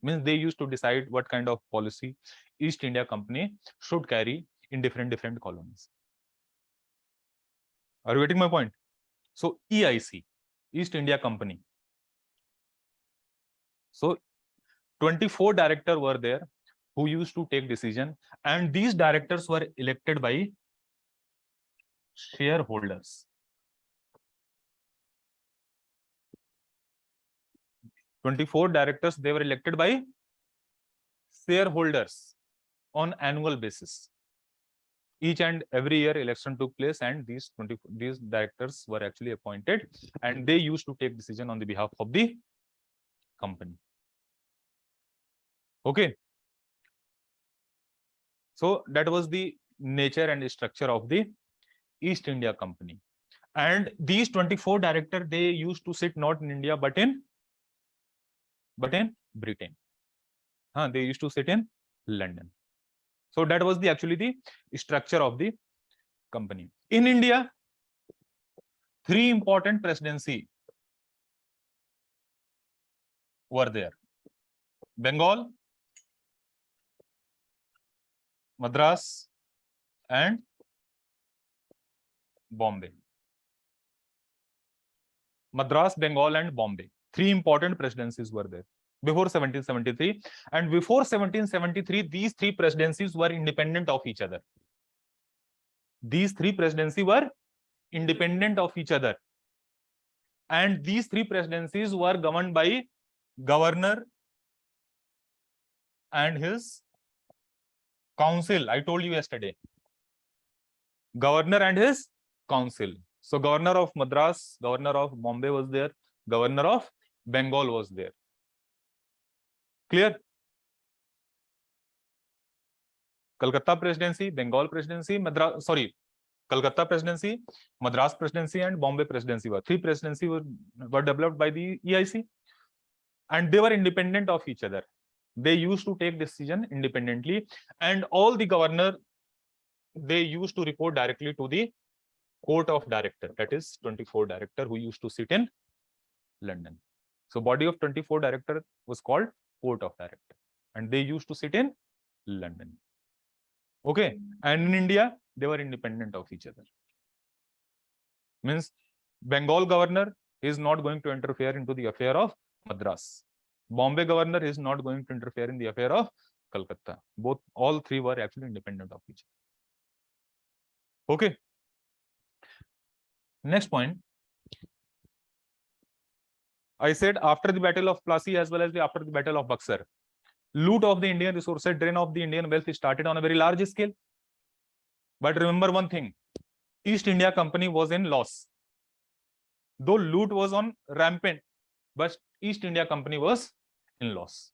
Means they used to decide what kind of policy East India Company should carry in different colonies. Are you getting my point? So EIC, East India Company. So 24 directors were there who used to take decision, and these directors were elected by shareholders. 24 directors, they were elected by shareholders on annual basis. Each and every year election took place, and these directors were actually appointed, and they used to take decision on the behalf of the company. Okay. So that was the nature and structure of the East India Company. And these 24 directors, they used to sit not in India but in Britain. They used to sit in London. So that was actually the structure of the company. In India, 3 important presidencies were there: Bengal, Madras, and Bombay. Madras, Bengal, and Bombay. 3 important presidencies were there before 1773. And before 1773, these 3 presidencies were independent of each other. These 3 presidencies were independent of each other. And these 3 presidencies were governed by governor and his council. I told you yesterday. Governor and his council. So governor of Madras, governor of Bombay was there, governor of Bengal was there. Clear? Calcutta presidency, Bengal presidency, Calcutta presidency, Madras presidency, and Bombay presidency were 3 presidencies were developed by the EIC, and they were independent of each other. They used to take decision independently, and all the governor, they used to report directly to the court of director. That is 24 director who used to sit in London. So body of 24 director was called court of director, and they used to sit in London. Okay. And in India, they were independent of each other. Means Bengal governor is not going to interfere into the affair of Madras. Bombay governor is not going to interfere in the affair of Calcutta. All three were actually independent of each other. Okay. Next point. I said after the Battle of Plassey as well as after the Battle of Buxar, loot of the Indian resources, drain of the Indian wealth started on a very large scale. But remember one thing, East India Company was in loss. Though loot was on rampant, but East India Company was in loss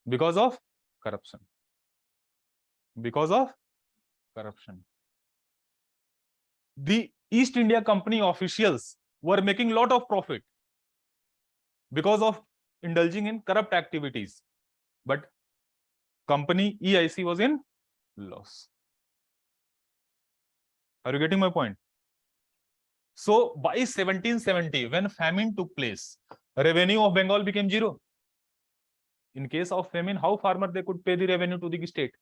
because of corruption. Because of corruption. The East India Company officials were making a lot of profit because of indulging in corrupt activities. But company EIC was in loss. Are you getting my point? So by 1770, when famine took place, revenue of Bengal became zero. In case of famine, how farmer they could pay the revenue to the state?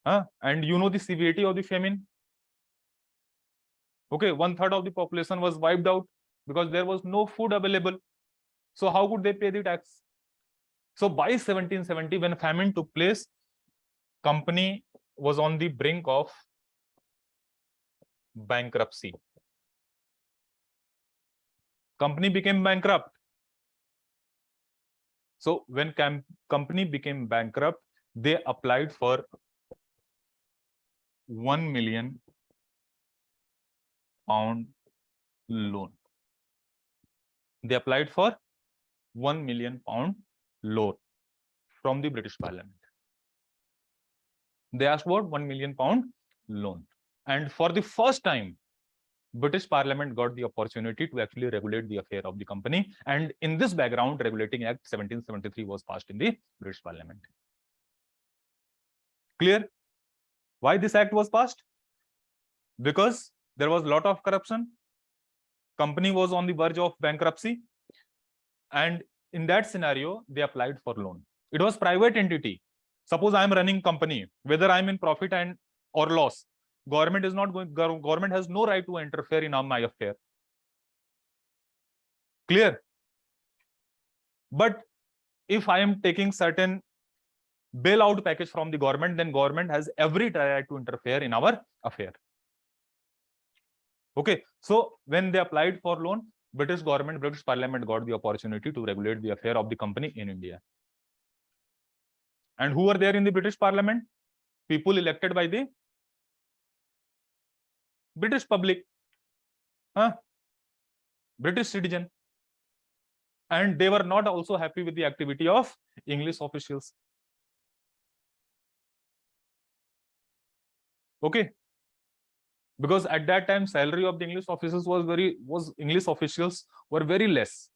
And you know the severity of the famine. Okay, 1/3 of the population was wiped out because there was no food available. So how could they pay the tax? So by 1770, when famine took place, company was on the brink of bankruptcy. Company became bankrupt. So when company became bankrupt, they applied for 1 million pound loan. They applied for 1 million pound loan from the British Parliament. They asked for 1 million pound loan. And for the first time, British Parliament got the opportunity to actually regulate the affair of the company. And in this background, Regulating Act 1773 was passed in the British Parliament. Clear? Why this act was passed? Because there was a lot of corruption. Company was on the verge of bankruptcy. And in that scenario, they applied for loan. It was private entity. Suppose I am running company, whether I am in profit or loss, government is not going. Government has no right to interfere in my affair. Clear? But if I am taking certain bailout package from the government, then government has every right to interfere in our affair. Okay. So when they applied for loan, British Parliament got the opportunity to regulate the affair of the company in India. And who were there in the British Parliament? People elected by the British public, British citizen. And they were not also happy with the activity of English officials. Okay. Because at that time, salary of the English officials English officials were very less.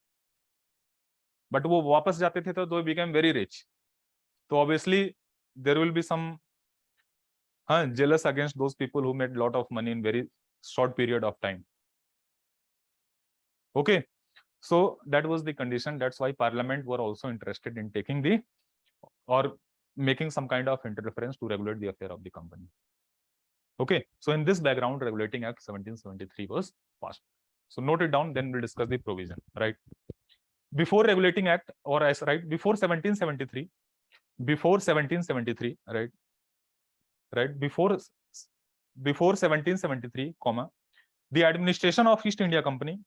But वो वापस जाते थे तो they became very rich. So obviously there will be some jealous against those people who made a lot of money in very short period of time. Okay. So that was the condition. That's why Parliament were also interested in taking or making some kind of interference to regulate the affair of the company. Okay. So in this background, Regulating Act 1773 was passed. So note it down, then we'll discuss the provision, right? Before Regulating Act, or as right, before 1773, right, before 1773, the administration of East India Company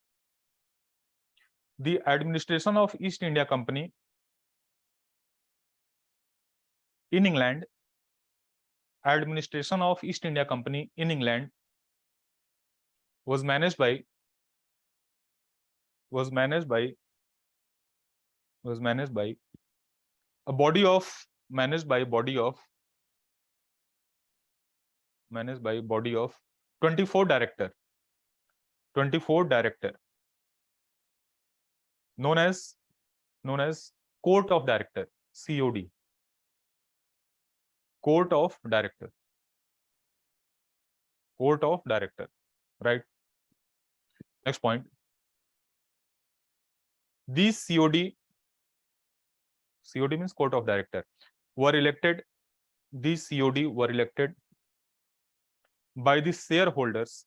in England, was managed by a body of 24 director known as Court of Director, COD, Court of Director, right? Next point. These COD means Court of Director, were elected. These COD were elected by the shareholders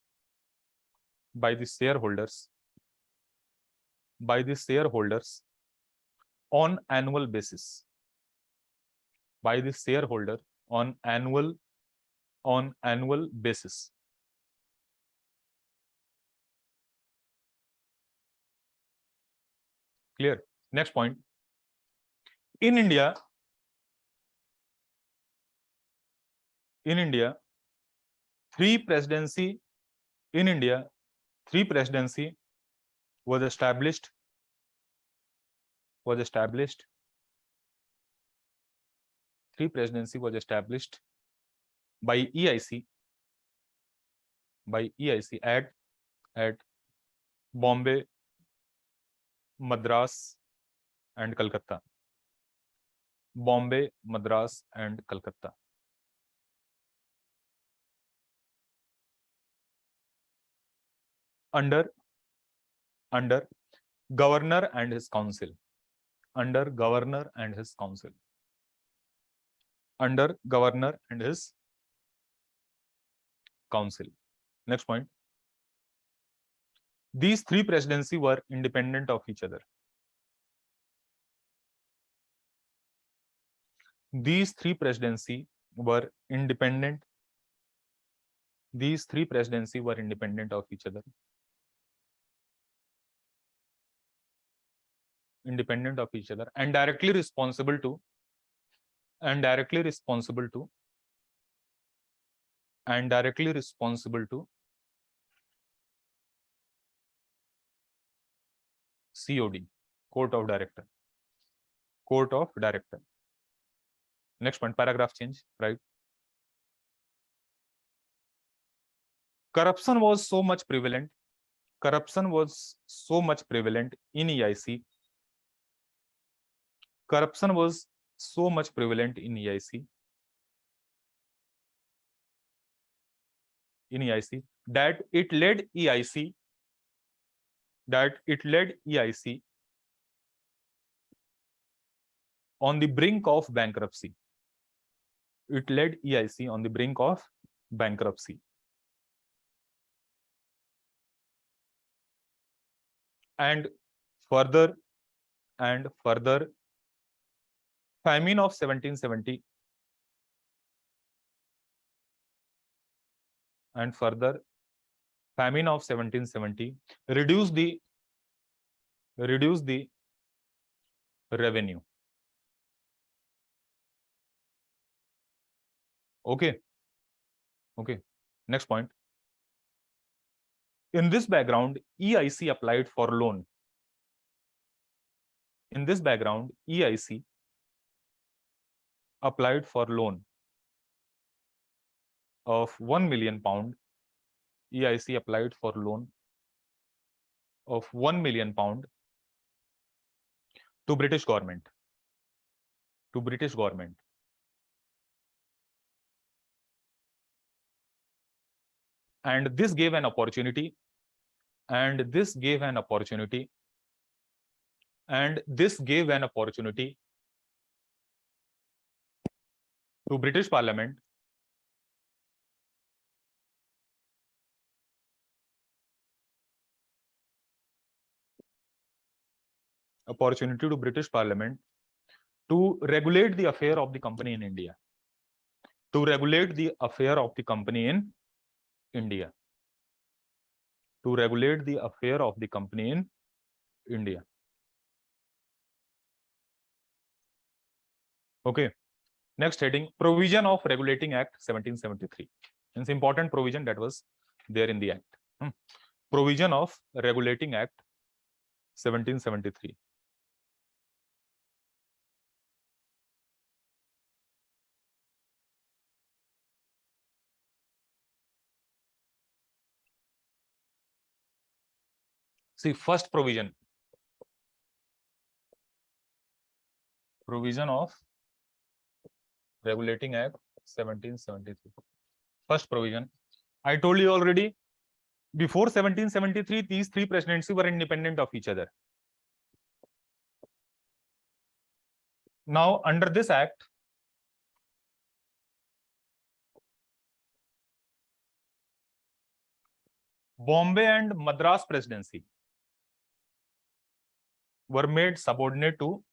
on annual basis. by the shareholder on annual basis. Clear? Next point. In India, three presidency was established by EIC at Bombay, Madras and Calcutta. Bombay, Madras and Calcutta. Under governor and his council. Under governor and his council. Under governor and his council. Next point. These three presidencies were independent of each other. These three presidencies were independent. These three presidencies were independent of each other. Independent of each other and directly responsible to COD, Court of Director. Court of Director. Next point, paragraph change, right? Corruption was so much prevalent in EIC. Corruption was so much prevalent in EIC. That it led EIC on the brink of bankruptcy. It led EIC on the brink of bankruptcy. And further, famine of 1770 and further famine of 1770 reduced the revenue. Okay. Next point. In this background, EIC applied for loan. In this background, EIC applied for loan of £1 million. EIC applied for loan of £1 million to British government. And this gave an opportunity to British Parliament to regulate the affair of the company in India. Okay. Next heading, provision of Regulating Act 1773. It's important provision that was there in the act. Provision of Regulating Act 1773. See, first provision of Regulating Act 1773. First provision. I told you already, before 1773, these three presidencies were independent of each other. Now, under this act, Bombay and Madras presidency were made subordinate to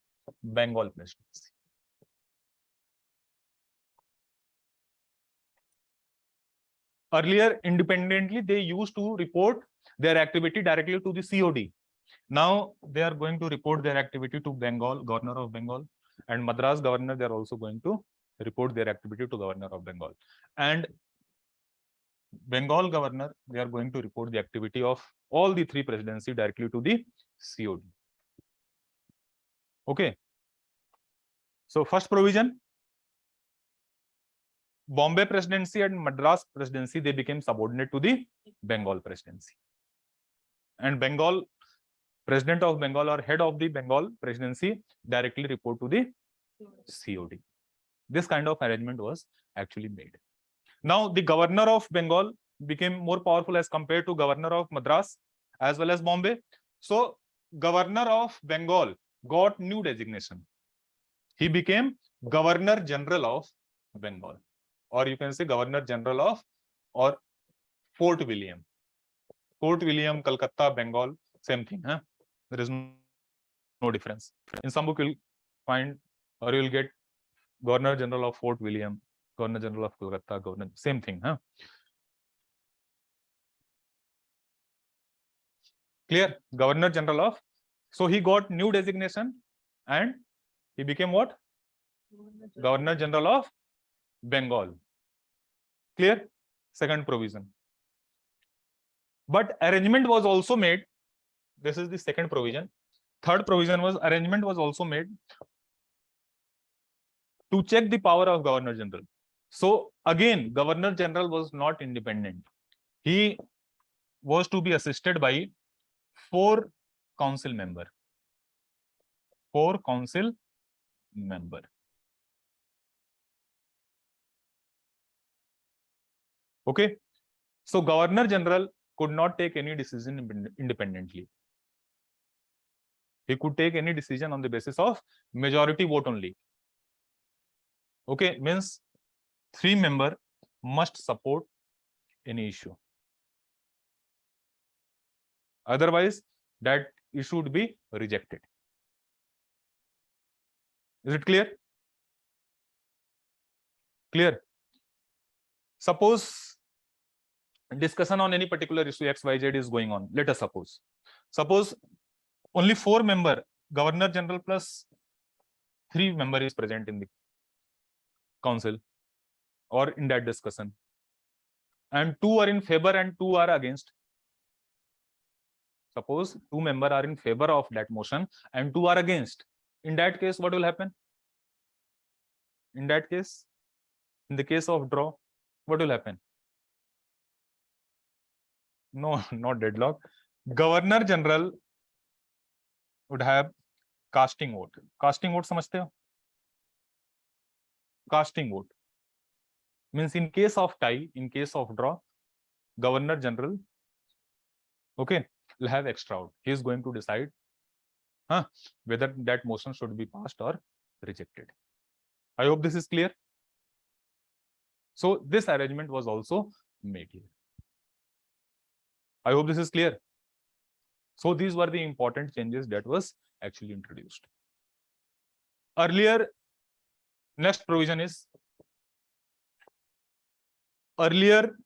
Bengal presidency. Earlier, independently, they used to report their activity directly to the COD. Now they are going to report their activity to Bengal, Governor of Bengal, and Madras Governor. They are also going to report their activity to Governor of Bengal, and Bengal Governor, they are going to report the activity of all the three presidency directly to the COD. Okay. So first provision, Bombay presidency and Madras presidency, they became subordinate to the Bengal presidency. And Bengal, president of Bengal or head of the Bengal presidency directly report to the COD. This kind of arrangement was actually made. Now the governor of Bengal became more powerful as compared to governor of Madras as well as Bombay. So governor of Bengal got new designation. He became Governor General of Bengal, or you can say Governor General of or Fort William. Fort William, Calcutta, Bengal, same thing. Huh? There is no difference. In some book you'll find or you'll get Governor General of Fort William, Governor General of Calcutta, Governor, same thing. Huh? Clear? Governor General of. So he got new designation and he became what? Governor General of Bengal. Clear? Second provision. But arrangement was also made. This is the second provision. Third provision was arrangement was also made to check the power of Governor General. So again, Governor General was not independent. He was to be assisted by 4 council member. 4 council member. Okay. So Governor General could not take any decision independently. He could take any decision on the basis of majority vote only. Okay, means 3 members must support any issue. Otherwise, that issue would be rejected. Is it clear? Clear. Suppose discussion on any particular issue XYZ is going on. Let us suppose only 4 members, Governor General plus 3 members is present in the council or in that discussion, and 2 are in favor and 2 are against. Suppose 2 members are in favor of that motion and 2 are against. In that case, what will happen? In that case, in the case of draw, what will happen? No, not deadlock. Governor General would have casting vote. Casting vote समझते हो? Casting vote means in case of tie, in case of draw, Governor General, okay, will have extra vote. He is going to decide whether that motion should be passed or rejected. I hope this is clear. So this arrangement was also made here. I hope this is clear. So these were the important changes that was actually introduced. Earlier, next provision is earlier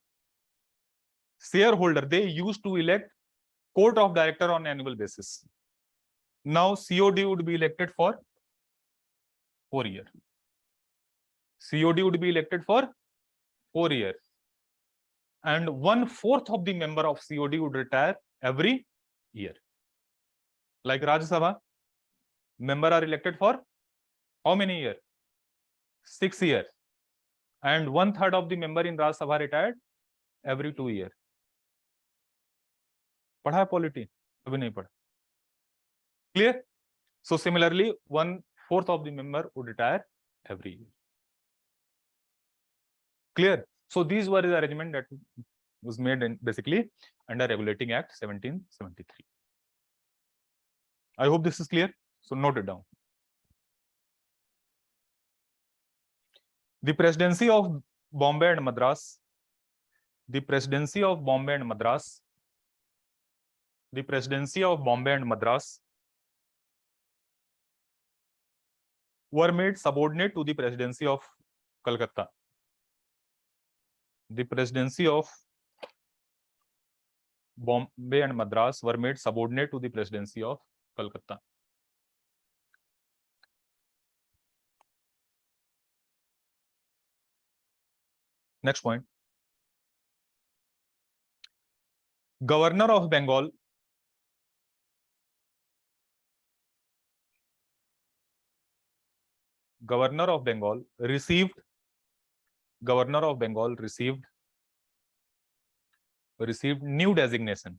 shareholder, they used to elect court of director on annual basis. Now COD would be elected for 4 years. COD would be elected for 4 years. And 1/4 of the member of COD would retire every year. Like Rajya Sabha, member are elected for how many years? 6 years. And 1/3 of the member in Rajya Sabha retired every 2 years. पढ़ा polity अभी नहीं पढ़ा. Clear? So similarly, 1/4 of the member would retire every year. Clear? So these were the arrangement that was made in basically under Regulating Act 1773. I hope this is clear. So note it down. The presidency of Bombay and Madras, the presidency of Bombay and Madras, the presidency of Bombay and Madras were made subordinate to the presidency of Calcutta. the presidency of Bombay and Madras were made subordinate to the presidency of Calcutta. Next point. Governor of Bengal received new designation,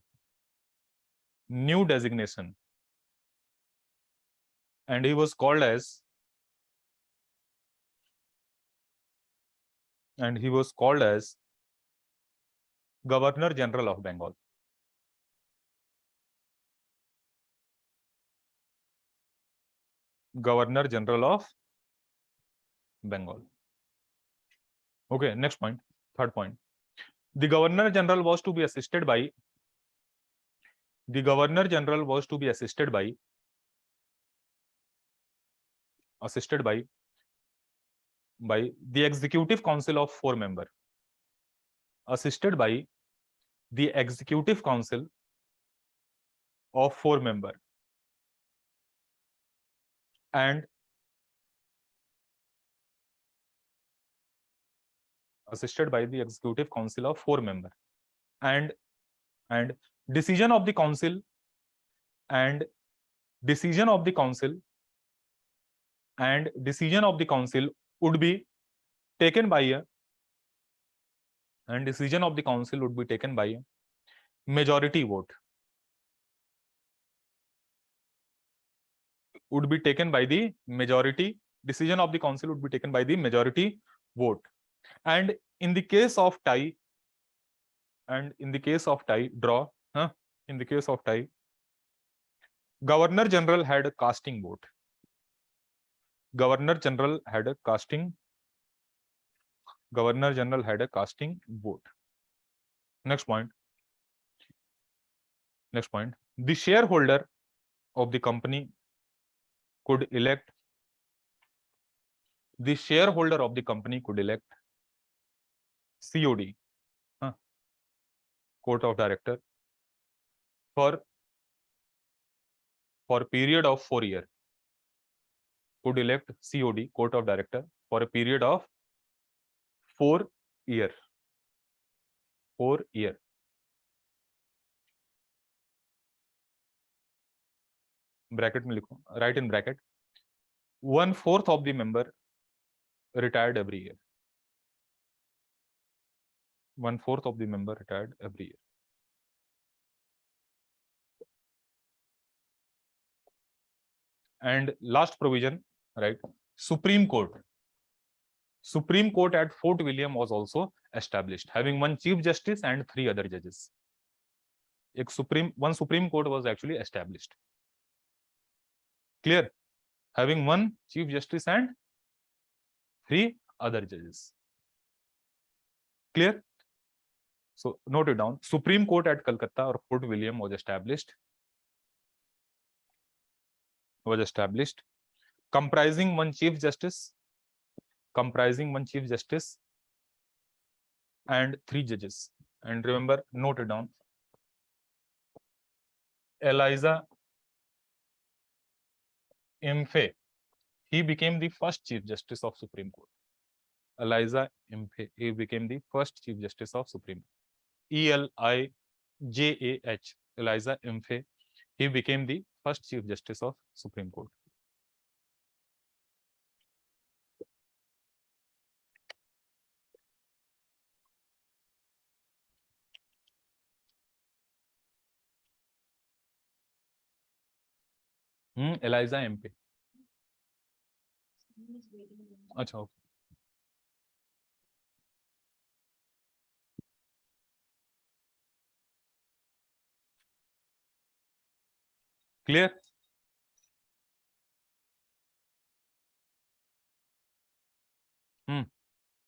and he was called as Governor General of Bengal. Governor General of Bengal. Okay, next point, third point. The Governor General was to be assisted by the Executive Council of 4 members. Assisted by the Executive Council of 4 members. And assisted by the Executive Council of 4 members. And decision of the council would be taken by a majority vote. Decision of the council would be taken by the majority vote. And in the case of tie, Governor General had a casting vote. Governor General had a casting vote. Next point. The shareholder of the company could elect COD, Court of Director, for period of 4 years. Could elect COD, Court of Director, for a period of 4 years. 4 years. Bracket में लिखो, write in bracket. 1/4 of the member retired every year. 1/4 of the member retired every year. And last provision, right? Supreme Court at Fort William was also established, having 1 Chief Justice and 3 other judges. One Supreme Court was actually established. Clear? Having 1 Chief Justice and 3 other judges. Clear? So note it down. Supreme Court at Calcutta or Fort William was established. Comprising 1 Chief Justice and 3 judges. And remember, note it down. Eliza Imphe, he became the first Chief Justice of Supreme Court. Eliza Imphe, he became the first Chief Justice of Supreme Court. Elijah, Eliza Imphe, he became the first Chief Justice of Supreme Court. Eliza Imphe. अच्छा, okay. Clear?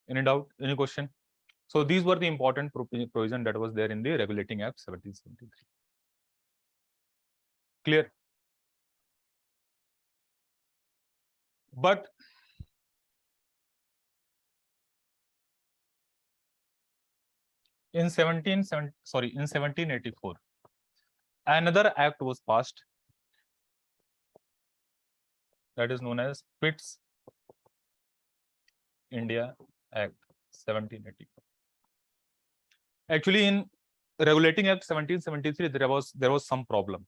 Any doubt? Any question? So these were the important provision that was there in the Regulating Act 1773. Clear? But In 1784, another act was passed that is known as Pitt's India Act 1784. Actually, in Regulating Act 1773, there was some problem.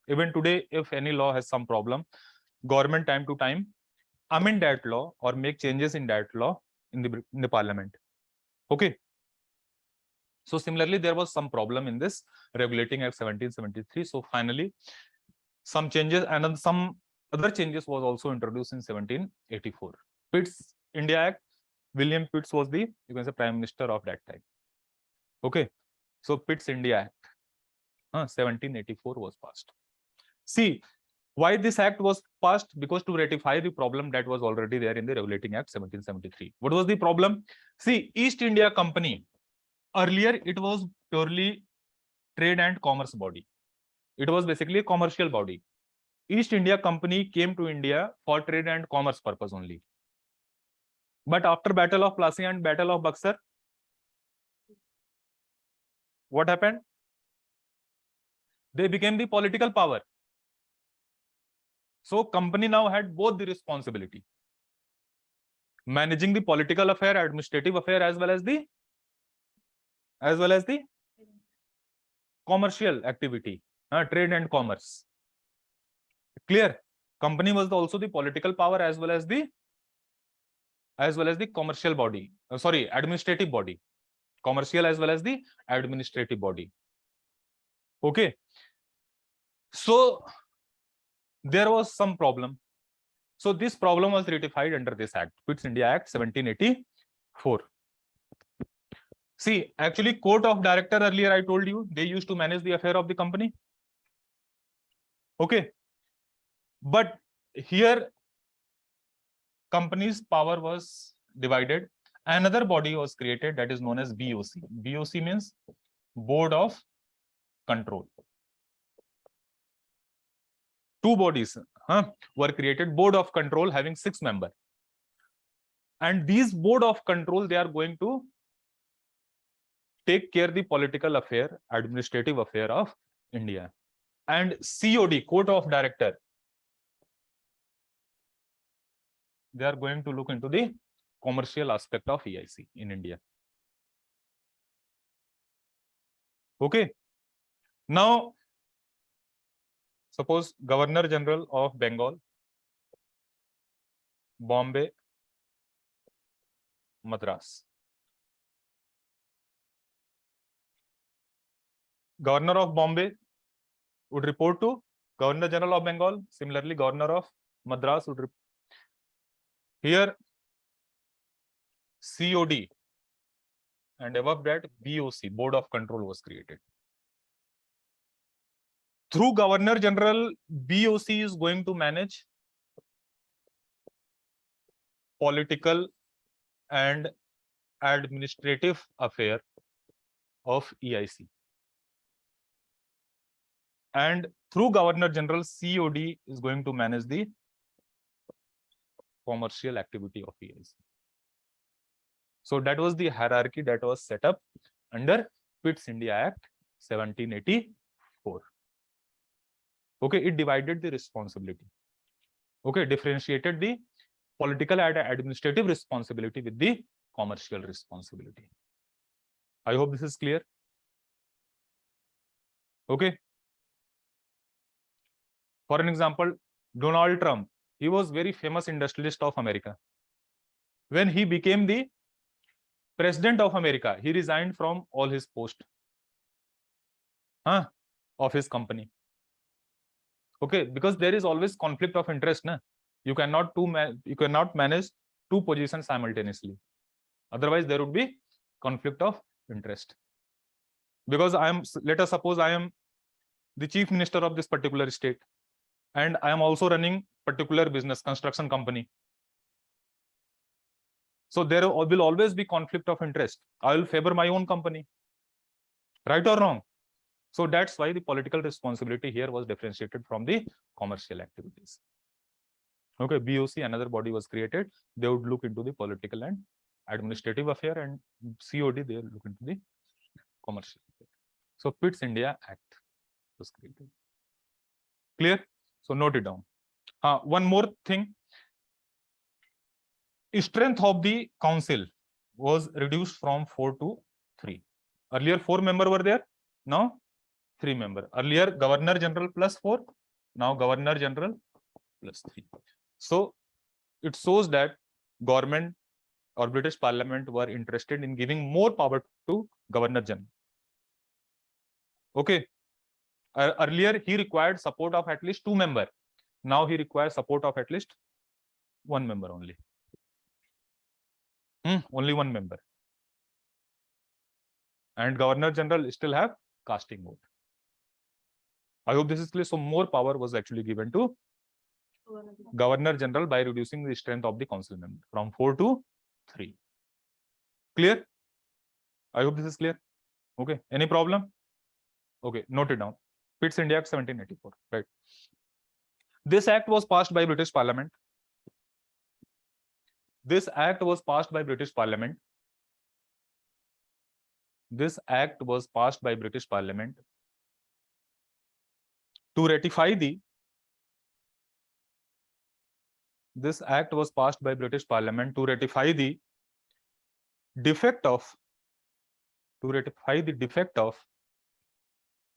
Even today, if any law has some problem, government time to time amend that law or make changes in that law in the parliament. Okay. So similarly, there was some problem in this Regulating Act 1773. So finally, some changes and some other changes was also introduced in 1784. Pitt's India Act. William Pitts was the, you can say, prime minister of that time. Okay. So Pitt's India Act 1784 was passed. See, why this act was passed? Because to rectify the problem that was already there in the Regulating Act 1773. What was the problem? See, East India Company, earlier it was purely trade and commerce body. It was basically a commercial body. East India Company came to India for trade and commerce purpose only. But after Battle of Plassey and Battle of Buxar, what happened? They became the political power. So company now had both the responsibility, managing the political affair, administrative affair, as well as the commercial activity, trade and commerce. Clear? Company was also the political power as well as the commercial body. Administrative body. Commercial as well as the administrative body. Okay. So there was some problem. So this problem was rectified under this act, Pitt's India Act 1784. See, actually, court of director, earlier I told you, they used to manage the affair of the company. Okay. But here, company's power was divided. Another body was created that is known as BOC. BOC means Board of Control. Two bodies were created, Board of Control having 6 members. And these Board of Control, they are going to take care of the political affair, administrative affair of India. And COD, Court of Director, they are going to look into the commercial aspect of EIC in India. Okay. Now, suppose Governor General of Bengal, Bombay, Madras. Governor of Bombay would report to Governor General of Bengal. Similarly, Governor of Madras would report. Here, COD, and above that, BOC, Board of Control, was created. Through Governor General, BOC is going to manage political and administrative affair of EIC. And through Governor General, COD is going to manage the commercial activity of EIC. So that was the hierarchy that was set up under Pitt's India Act 1784. Okay, it divided the responsibility. Okay, differentiated the political and administrative responsibility with the commercial responsibility. I hope this is clear. Okay. For an example, Donald Trump, he was very famous industrialist of America. When he became the President of America, he resigned from all his posts of his company. Okay, because there is always conflict of interest. You cannot manage 2 positions simultaneously. Otherwise, there would be conflict of interest. Because let us suppose I am the chief minister of this particular state, and I am also running particular business, construction company. So there will always be conflict of interest. I will favor my own company. Right or wrong? So that's why the political responsibility here was differentiated from the commercial activities. Okay, BOC, another body was created. They would look into the political and administrative affair, and COD, they will look into the commercial. So Pitt's India Act was created. Clear? So note it down. One more thing. Strength of the council was reduced from 4 to 3. Earlier 4 members were there. Now 3 members. Earlier Governor General plus 4. Now Governor General plus 3. So it shows that government or British Parliament were interested in giving more power to Governor General. Okay. Earlier he required support of at least 2 members. Now he requires support of at least 1 member only. Only 1 member. And Governor General still have casting vote. I hope this is clear. So more power was actually given to Governor General by reducing the strength of the council member from 4 to 3. Clear? I hope this is clear. Okay. Any problem? Okay. Note it down. Pitt's India Act 1784. Right. This act was passed by British Parliament. This act was passed by British Parliament. This act was passed by British Parliament to ratify the. This act was passed by British Parliament to ratify the defect of. To ratify the defect of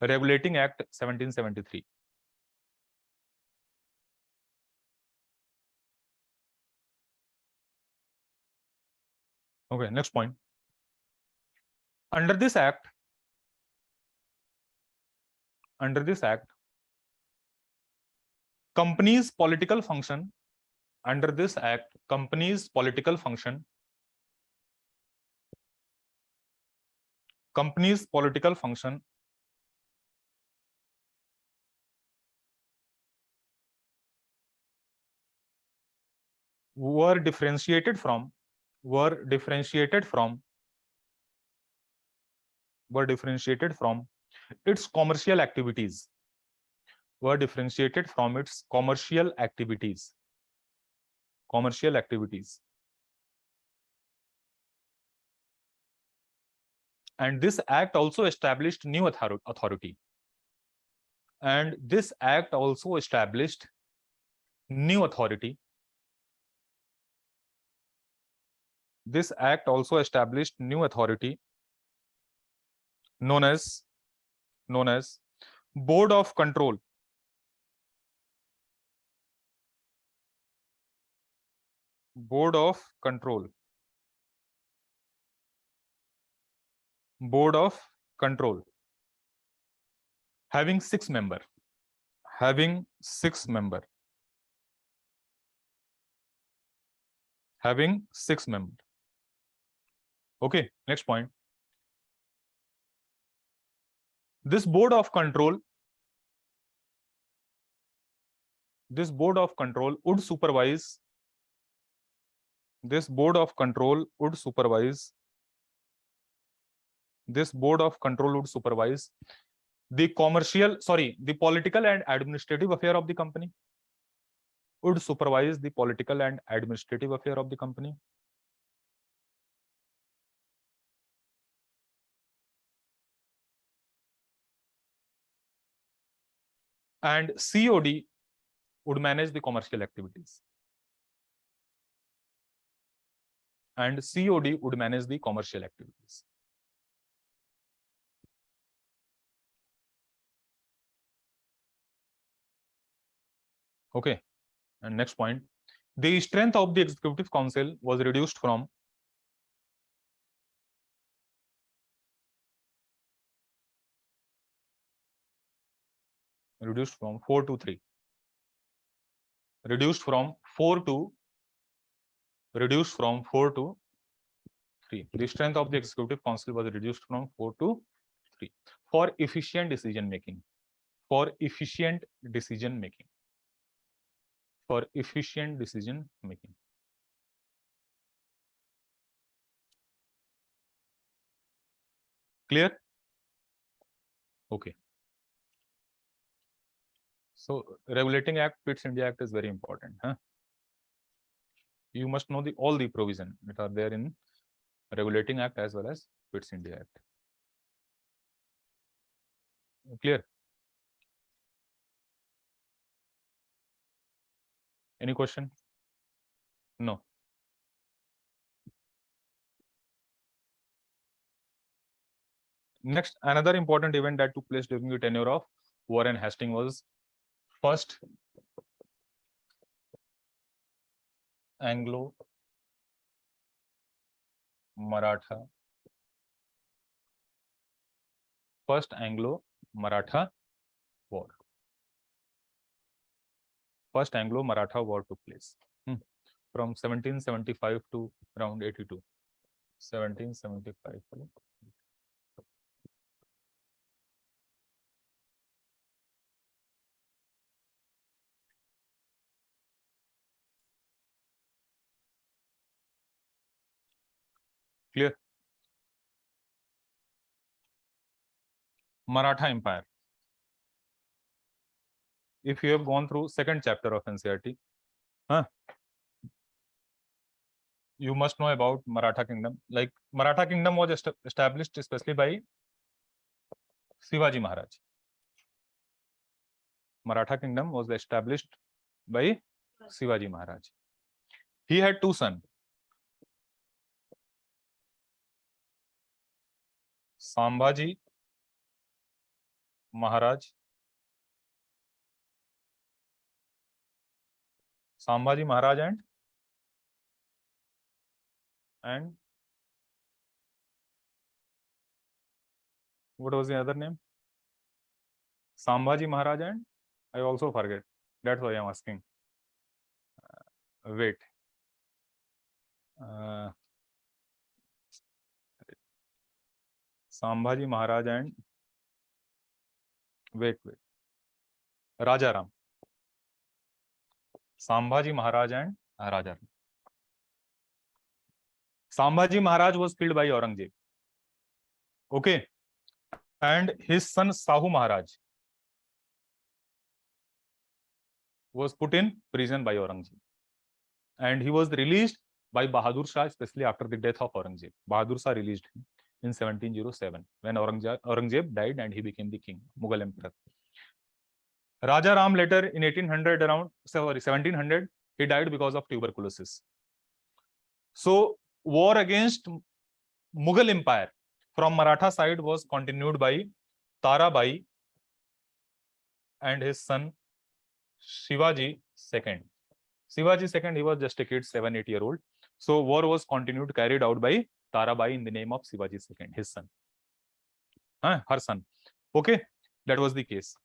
Regulating Act 1773. Okay, next point. Under this act, companies' political function. Under this act, companies' political function. Companies' political function were differentiated from its commercial activities. Were differentiated from its commercial activities. Commercial activities. And this act also established new authority. And this act also established new authority. This act also established new authority known as Board of Control. Board of Control. Board of Control. Having 6 members. Having 6 members. Having 6 members. Okay, next point. This Board of Control would supervise. This Board of Control would supervise. This Board of Control would supervise the political and administrative affair of the company. Would supervise the political and administrative affair of the company. And COD would manage the commercial activities. And COD would manage the commercial activities. Okay. And next point. The strength of the Executive Council was reduced from. Reduced from 4 to 3. Reduced from 4 to 3. The strength of the Executive Council was reduced from 4 to 3 for efficient decision making. For efficient decision making. For efficient decision making. Clear? Okay. So Regulating Act, Pitt's India Act is very important. You must know all the provisions that are there in Regulating Act as well as Pitt's India Act. Clear? Any question? No. Next, another important event that took place during the tenure of Warren Hastings was first Anglo-Maratha War. First Anglo-Maratha War took place from 1775 to around 82. 1775. Clear? Maratha Empire. If you have gone through second chapter of NCERT, you must know about Maratha Kingdom. Like Maratha Kingdom was established especially by Shivaji Maharaj. Maratha Kingdom was established by Shivaji Maharaj. He had two sons, Sambhaji Maharaj and what was the other name? Sambhaji Maharaj and I also forget. That's why I'm asking. Wait. Sambhaji Maharaj and wait. Rajaram. Sambhaji Maharaj and Rajaram. Sambhaji Maharaj was killed by Aurangzeb. Okay. And his son Sahu Maharaj was put in prison by Aurangzeb. And he was released by Bahadur Shah, especially after the death of Aurangzeb. Bahadur Shah released him in 1707 when Aurangzeb died and he became the king, Mughal emperor. Raja Ram later in 1700, he died because of tuberculosis. So war against Mughal Empire from Maratha side was continued by Tarabai and his son Shivaji II. Shivaji II, he was just a kid, 7-8 year old. So war was continued, carried out by Tarabai in the name of Shivaji II, his son. Her son. Okay, that was the case.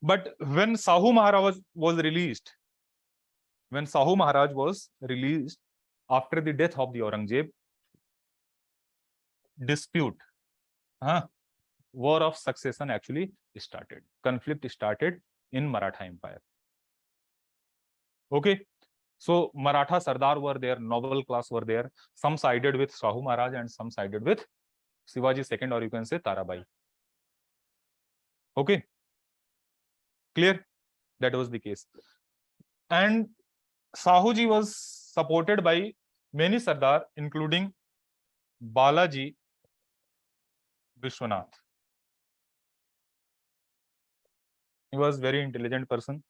But when Sahu Maharaj was released, after the death of the Aurangzeb, dispute, war of succession actually started. Conflict started in Maratha Empire. Okay, so Maratha Sardar were there, noble class were there. Some sided with Sahu Maharaj and some sided with Shivaji II, or you can say Tarabai. Okay, clear? That was the case. And Sahuji was supported by many Sardar, including Balaji Vishwanath. He was a very intelligent person.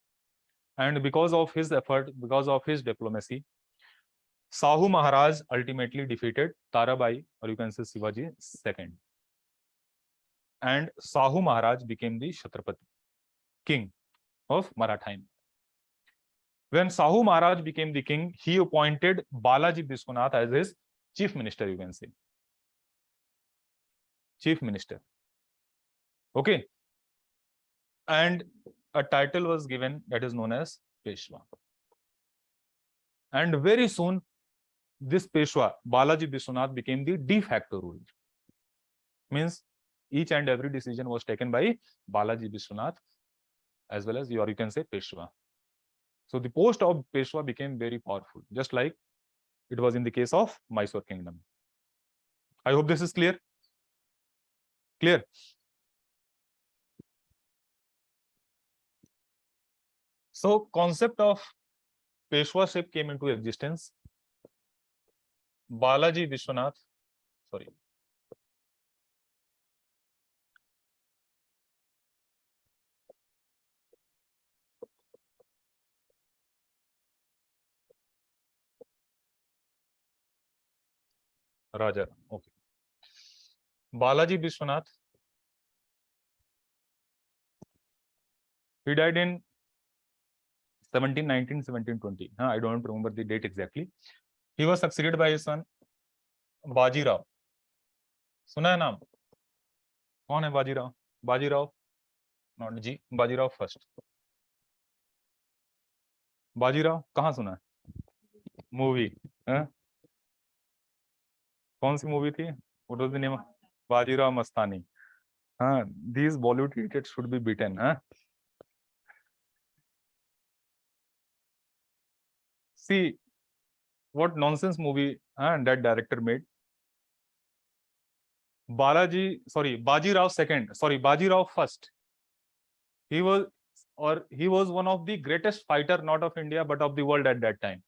And because of his effort, because of his diplomacy, Sahu Maharaj ultimately defeated Tarabai, or you can say Shivaji II. And Sahu Maharaj became the Chhatrapati, king of Maratha Empire. When Sahu Maharaj became the king, he appointed Balaji Vishwanath as his chief minister, you can say. Chief minister. Okay. And a title was given that is known as Peshwa. And very soon, this Peshwa, Balaji Vishwanath, became the de facto ruler. Means each and every decision was taken by Balaji Vishwanath as well as you can say Peshwa. So the post of Peshwa became very powerful, just like it was in the case of Mysore Kingdom. I hope this is clear. Clear? So concept of Peshwaship came into existence. Balaji Vishwanath, Raja. Okay. Balaji Vishwanath. He died in 1719, 1720. I don't remember the date exactly. He was succeeded by his son Bajirao. सुना है नाम? कौन है Bajirao? Bajirao not जी, Bajirao first. Bajirao कहाँ सुना है? Movie. कौन सी मूवी थी? What was the name? Bajirao Mastani. हाँ, these Bollywood idiots should be beaten. See what nonsense movie that director made. Bajirao second. Sorry, Bajirao first. He was one of the greatest fighter, not of India but of the world at that time.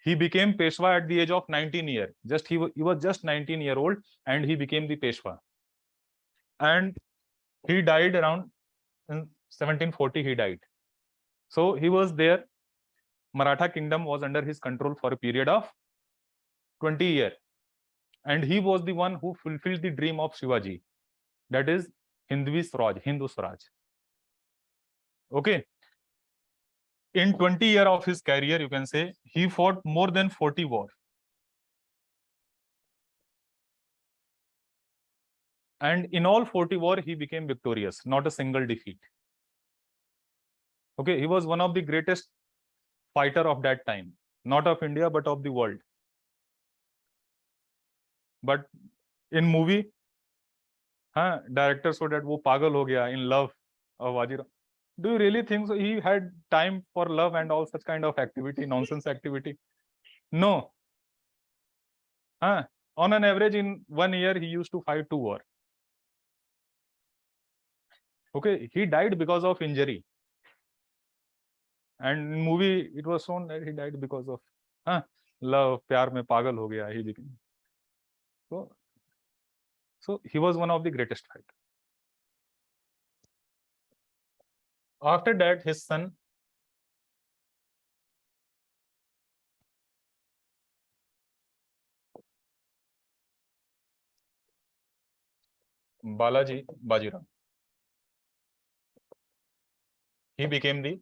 He became Peshwa at the age of 19 years. He was just 19-year-old and he became the Peshwa. And he died around in 1740. He died. So he was there. Maratha kingdom was under his control for a period of 20 years. And he was the one who fulfilled the dream of Shivaji. That is Hindu Swaraj. Okay. In 20 years of his career, you can say, he fought more than 40 wars. And in all 40 wars, he became victorious, not a single defeat. Okay, he was one of the greatest fighter of that time, not of India, but of the world. But in movie, director showed that wo pagal ho gaya in love of Bajirao. Do you really think so? He had time for love and all such kind of activity, nonsense activity? No. On an average, in 1 year, he used to fight 2 wars. Okay, he died because of injury. And in movie, it was shown that he died because of love, pyar mein pagal ho gaya. He became. So he was one of the greatest fighters. After that, his son Balaji Bajirao. He became the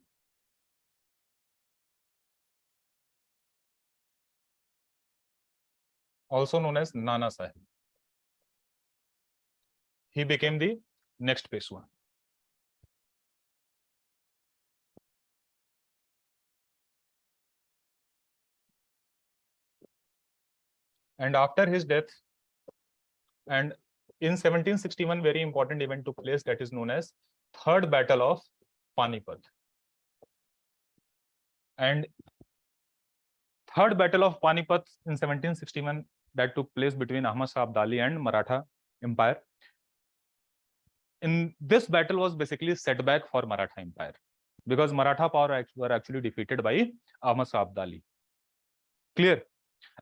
also known as Nana Sahib. He became the next Peshwa. And after his death, and in 1761, very important event took place, that is known as Third Battle of Panipat. And Third Battle of Panipat in 1761 that took place between Ahmad Shah Abdali and Maratha Empire. In this battle was basically setback for Maratha Empire because Maratha power were actually defeated by Ahmad Shah Abdali. Clear?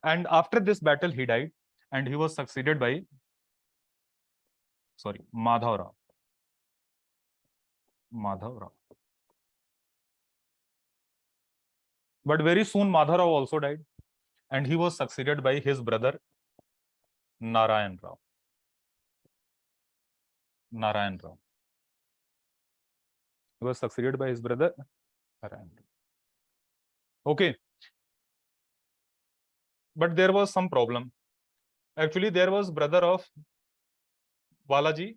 And after this battle, he died, and he was succeeded by Madhav Rao. But very soon Madhav Rao also died, and he was succeeded by his brother Narayan Rao. He was succeeded by his brother Narayan Rao. Okay. But there was some problem. Actually, there was brother of Balaji.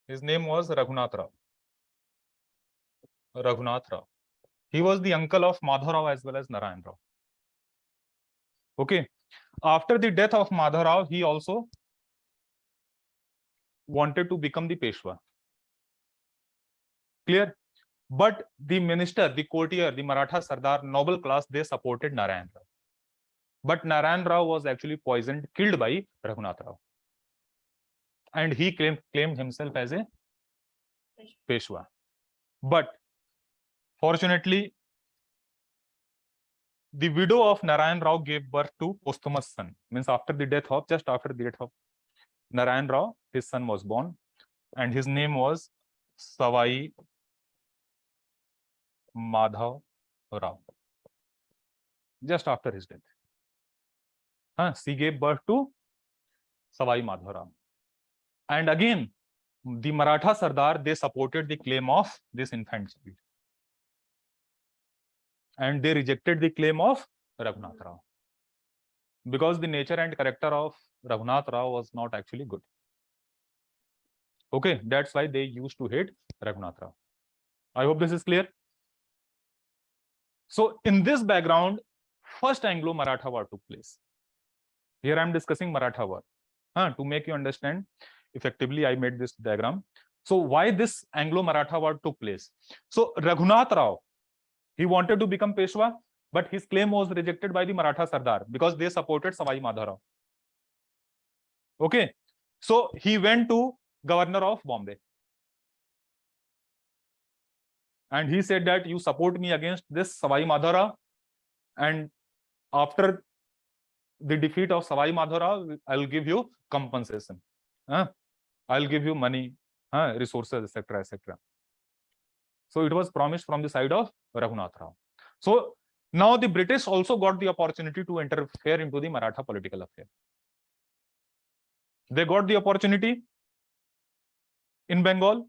His name was Raghunath Rao. He was the uncle of Madhav Rao as well as Narayan Rao. Okay. After the death of Madhav Rao, he also wanted to become the Peshwa. Clear? But the minister, the courtier, the Maratha Sardar, noble class, they supported Narayan Rao. But Narayan Rao was actually poisoned, killed by Raghunath Rao. And he claimed himself as a Peshwa. But fortunately, the widow of Narayan Rao gave birth to posthumous son. Means just after the death of Narayan Rao, his son was born, and his name was Savai Madhav Rao. just after his death. She gave birth to Savai Madhav. And again, the Maratha Sardar, they supported the claim of this infant child. And they rejected the claim of Raghunath Rao. Because the nature and character of Raghunath Rao was not actually good. Okay, that's why they used to hate Raghunath Rao. I hope this is clear. So in this background, first Anglo-Maratha war took place. Here I am discussing Maratha war. To make you understand effectively, I made this diagram. So why this Anglo-Maratha war took place? So Raghunath Rao, he wanted to become Peshwa, but his claim was rejected by the Maratha Sardar because they supported Savai Madhav Rao. Okay, so he went to Governor of Bombay. And he said that you support me against this Savai Madhav Rao, and after the defeat of Savai Madhav Rao, I'll give you compensation. I'll give you money, resources, etc., etc. So it was promised from the side of Raghunath Rao. So now the British also got the opportunity to interfere into the Maratha political affair. They got the opportunity in Bengal.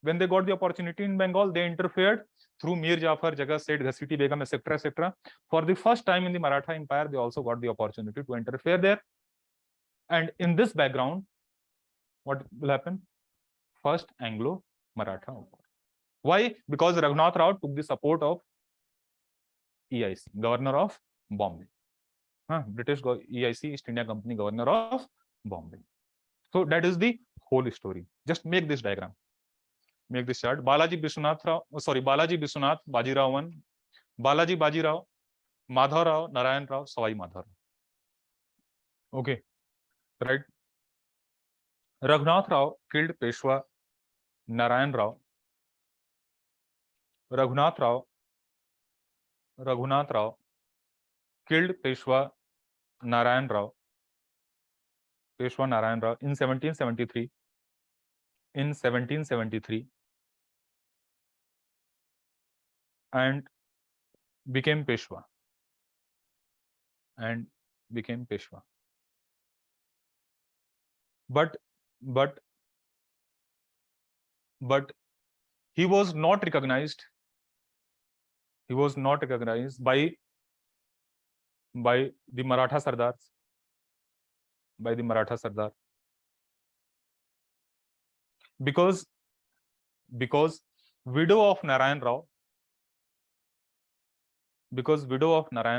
When they got the opportunity in Bengal, they interfered through Mir Jafar, Jagat Seth, Ghasiti Begum, etc., etc. For the first time in the Maratha Empire, they also got the opportunity to interfere there. And in this background, what will happen? First Anglo-Maratha War. Why? Because Raghunath Rao took the support of EIC, Governor of Bombay. British EIC, East India Company, Governor of Bombay. So that is the whole story. Just make this diagram. Make this chart. Balaji Biswanath, Bajirao 1, Balaji Bajirao, Madhav Rao, Narayan Rao, Savai Madhav Rao. Okay, right. Raghunath Rao killed Peshwa Narayan Rao. Raghunath Rao killed Peshwa Narayan Rao. Peshwa Narayan Rao in 1773. In 1773, and became Peshwa. But he was not recognized. He was not recognized by the Maratha Sardars. Because widow of Narayan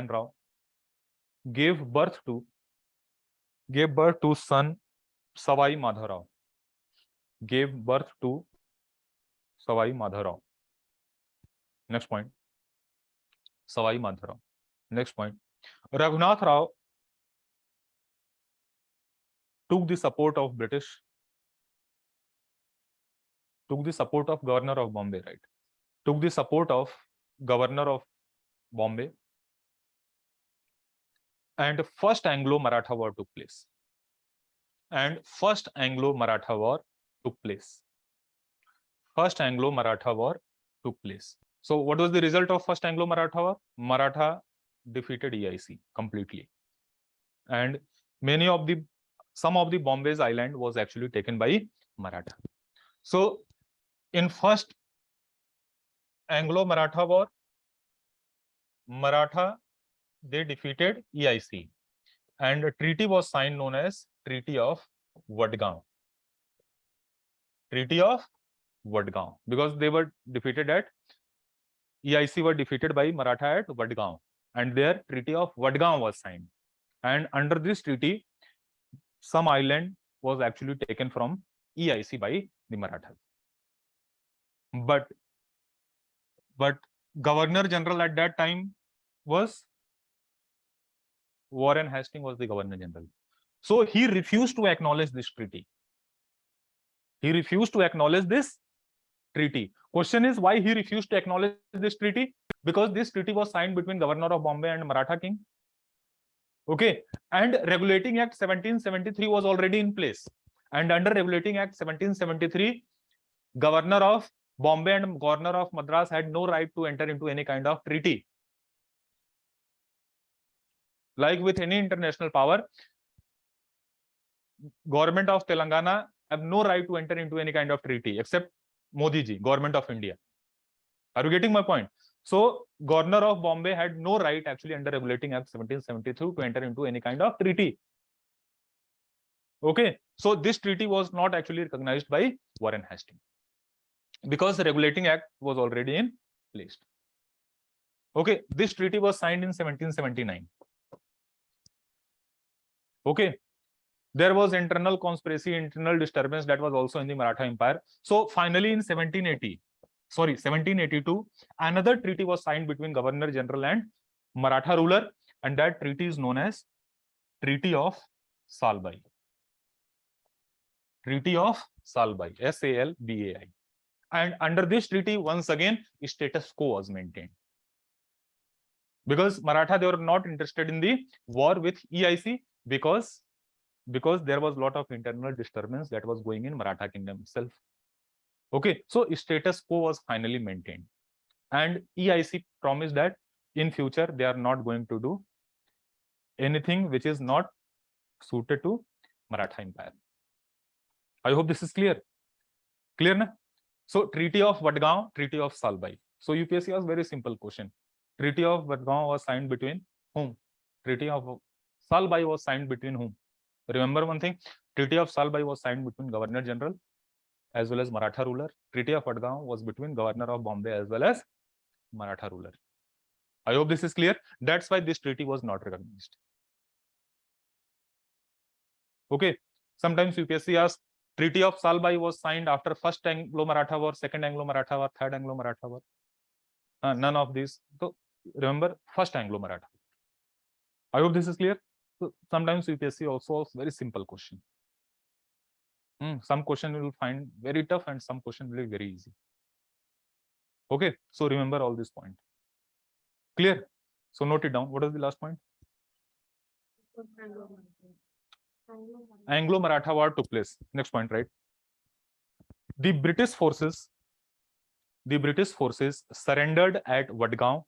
Rao gave birth to son Savai Madhav Rao. Gave birth to Savai Madhav Rao. Next point. Savai Madhav Rao. Next point. Raghunath Rao took the support of British. Took the support of Governor of Bombay, right? Took the support of Governor of Bombay. And first Anglo-Maratha War took place. First Anglo-Maratha War took place. So what was the result of first Anglo-Maratha War? Maratha defeated EIC completely. And some of the Bombay's island was actually taken by Maratha. So in first Anglo-Maratha War, Maratha, they defeated EIC, and a treaty was signed known as Treaty of Vadgaon. Because they were defeated at EIC were defeated by Maratha at Vadgaon, and their Treaty of Vadgaon was signed. And under this treaty, some island was actually taken from EIC by the Marathas. But Governor General at that time was Warren Hastings was the Governor General. So he refused to acknowledge this treaty. Question is, why he refused to acknowledge this treaty? Because this treaty was signed between Governor of Bombay and Maratha King. Okay, and Regulating Act 1773 was already in place. And under Regulating Act 1773, Governor of Bombay and Governor of Madras had no right to enter into any kind of treaty. Like with any international power, government of Telangana have no right to enter into any kind of treaty except Modi ji, government of India. Are you getting my point? So Governor of Bombay had no right actually under Regulating Act 1772 to enter into any kind of treaty. Okay, so this treaty was not actually recognized by Warren Hastings because the Regulating Act was already in place. Okay, this treaty was signed in 1779. Okay, there was internal conspiracy, internal disturbance that was also in the Maratha Empire. So finally in 1782, another treaty was signed between Governor General and Maratha ruler, and that treaty is known as Treaty of Salbai. Treaty of Salbai, Salbai. And under this treaty, once again, status quo was maintained. Because Maratha, they were not interested in the war with EIC because there was a lot of internal disturbance that was going in Maratha kingdom itself. Okay, so status quo was finally maintained. And EIC promised that in future, they are not going to do anything which is not suited to Maratha Empire. I hope this is clear. Clear, na? So Treaty of Vadgaon, Treaty of Salbai. So UPSC was very simple question. Treaty of Vadgaon was signed between whom? Treaty of Salbai was signed between whom? Remember one thing, Treaty of Salbai was signed between Governor General as well as Maratha ruler. Treaty of Vadgaon was between Governor of Bombay as well as Maratha ruler. I hope this is clear. That's why this treaty was not recognized. Okay, sometimes UPSC asks, Treaty of Salbai was signed after first Anglo-Maratha war, second Anglo-Maratha war, third Anglo-Maratha war. None of these. So remember, first Anglo-Maratha. I hope this is clear. So sometimes UPSC also asks very simple question. Some question you will find very tough and some question will be very easy. Okay, so remember all this point. Clear? So note it down. What is the last point? Anglo-Maratha war took place. Next point, right? The British forces surrendered at Vadgaon.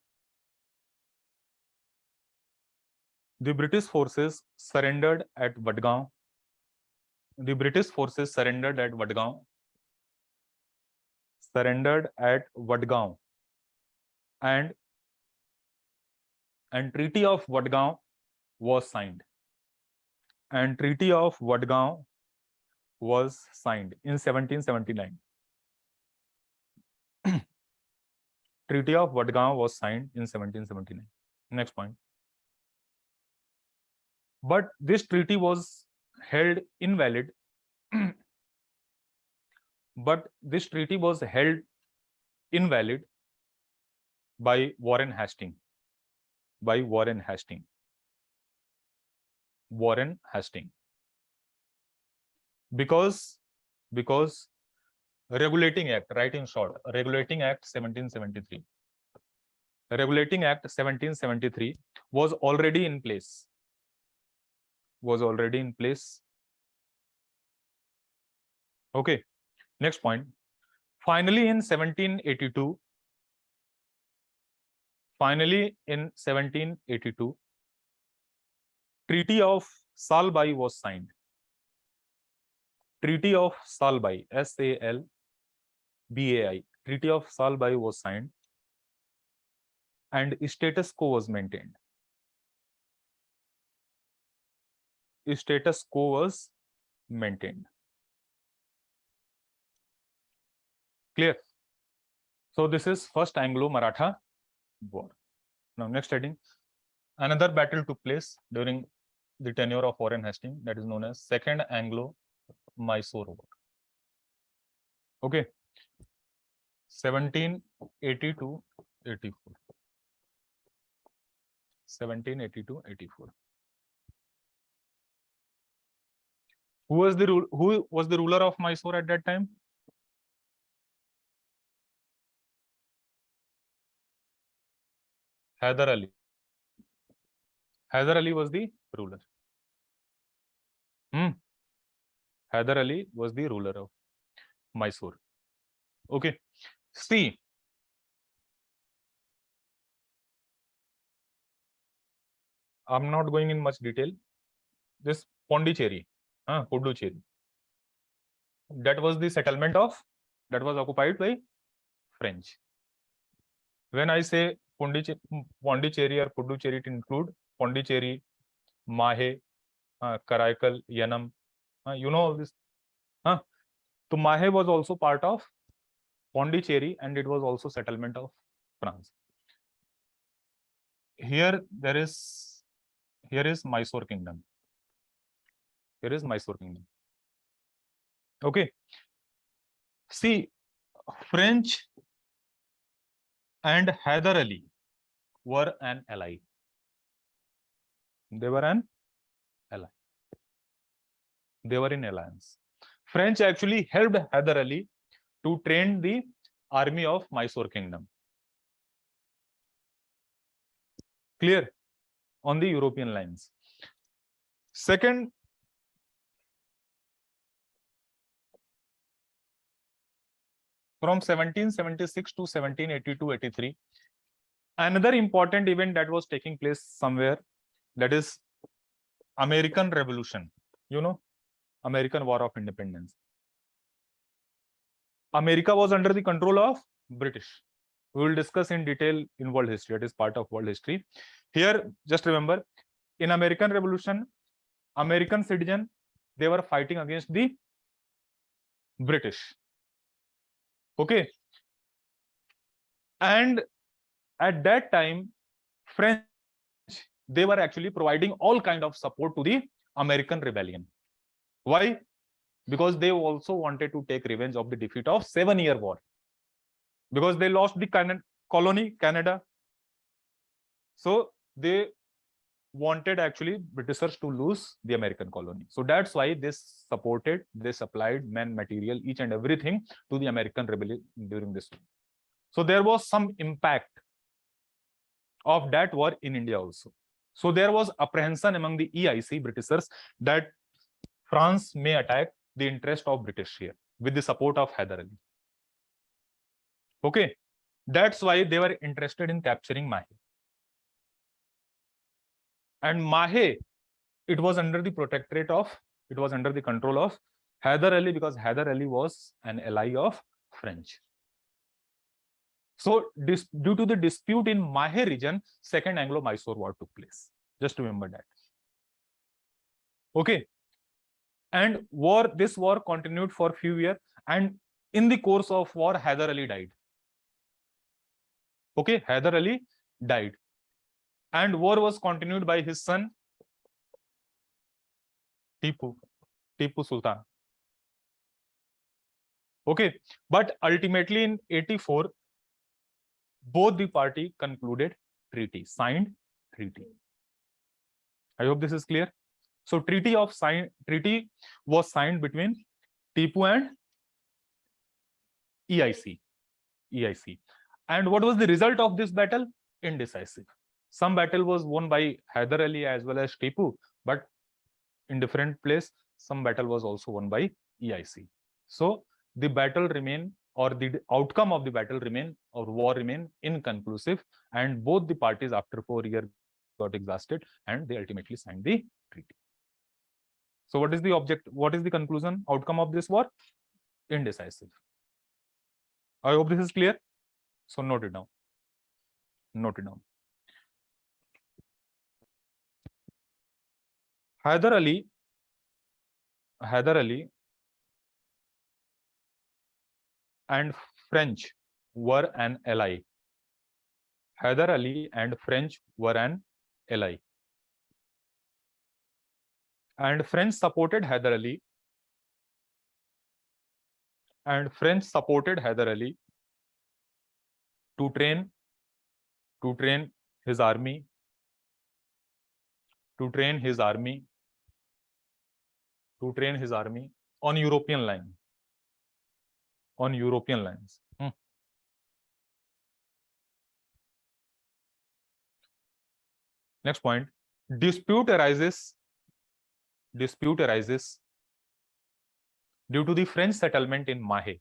The British forces surrendered at Vadgaon. The British forces surrendered at Vadgaon. Surrendered at Vadgaon. And Treaty of Vadgaon was signed. And Treaty of Vadgaon was signed in 1779. Treaty of Vadgaon was signed in 1779. Next point. But this treaty was held invalid. But this treaty was held invalid by Warren Hastings. By Warren Hastings. Warren Hastings. Because Regulating Act, right in short, Regulating Act 1773. Regulating Act 1773 was already in place. Was already in place. Okay. Next point. Finally, in 1782, Treaty of Salbai was signed. Treaty of Salbai, S-A-L-B-A-I. Treaty of Salbai was signed and status quo was maintained. Status quo was maintained. Clear? So this is first Anglo-Maratha war. Now next heading. Another battle took place during the tenure of Warren Hastings, that is known as Second Anglo-Mysore War. Okay. 1782-84. 1782-84. Who was the ruler of Mysore at that time? Hyder Ali. Hyder Ali was the ruler. Hyder Ali was the ruler of Mysore. Okay. See, I'm not going in much detail. This Pondicherry, Puducherry, that was the settlement of, that was occupied by French. When I say Pondicherry or Puducherry, it include Pondicherry, Mahe, Karaikal, Yanam. You know all this. So Mahe was also part of Pondicherry, and it was also settlement of France. Here is Mysore Kingdom. Here is Mysore Kingdom. Okay. See, French and Hyder Ali were an ally. They were an ally. They were in alliance. French actually helped Hyder Ali to train the army of Mysore Kingdom. Clear? On the European lines. Second, from 1776 to 1782-83, another important event that was taking place somewhere, that is American Revolution. You know, American War of Independence. America was under the control of British. We will discuss in detail in world history. It is part of world history. Here, just remember, in American Revolution, American citizens, they were fighting against the British. Okay. And at that time, French, they were actually providing all kind of support to the American rebellion. Why? Because they also wanted to take revenge of the defeat of 7-year war. Because they lost the colony, Canada. So they wanted actually Britishers to lose the American colony. So that's why they supported, they supplied men, material, each and everything to the American rebellion during this war. So there was some impact of that war in India also. So there was apprehension among the EIC Britishers that France may attack the interest of British here with the support of Hyder Ali. Okay, that's why they were interested in capturing Mahe. And Mahe, it was under the protectorate of, it was under the control of Hyder Ali, because Hyder Ali was an ally of French. So due to the dispute in Mahe region, Second Anglo-Mysore War took place. Just remember that. Okay. And this war continued for a few years, and in the course of war, Hyder Ali died. Okay, Hyder Ali died. And war was continued by his son, Tipu Sultan. Okay, but ultimately in 84, both the party concluded treaty, signed treaty. I hope this is clear. So treaty was signed between Tipu and EIC. And what was the result of this battle? Indecisive. Some battle was won by Hyder Ali as well as Tipu, but in different place, some battle was also won by EIC. So the battle remained, or the outcome of the battle remain, or war remain inconclusive, and both the parties after 4 years got exhausted, and they ultimately signed the treaty. So what is the object? What is the conclusion, outcome of this war? Indecisive. I hope this is clear. So note it down. Note it down. Hyder Ali and French were an ally. Hyder Ali and French were an ally. And French supported Hyder Ali. And French supported Hyder Ali to train his army, on European line. On European lines. Next point, dispute arises due to the French settlement in Mahe.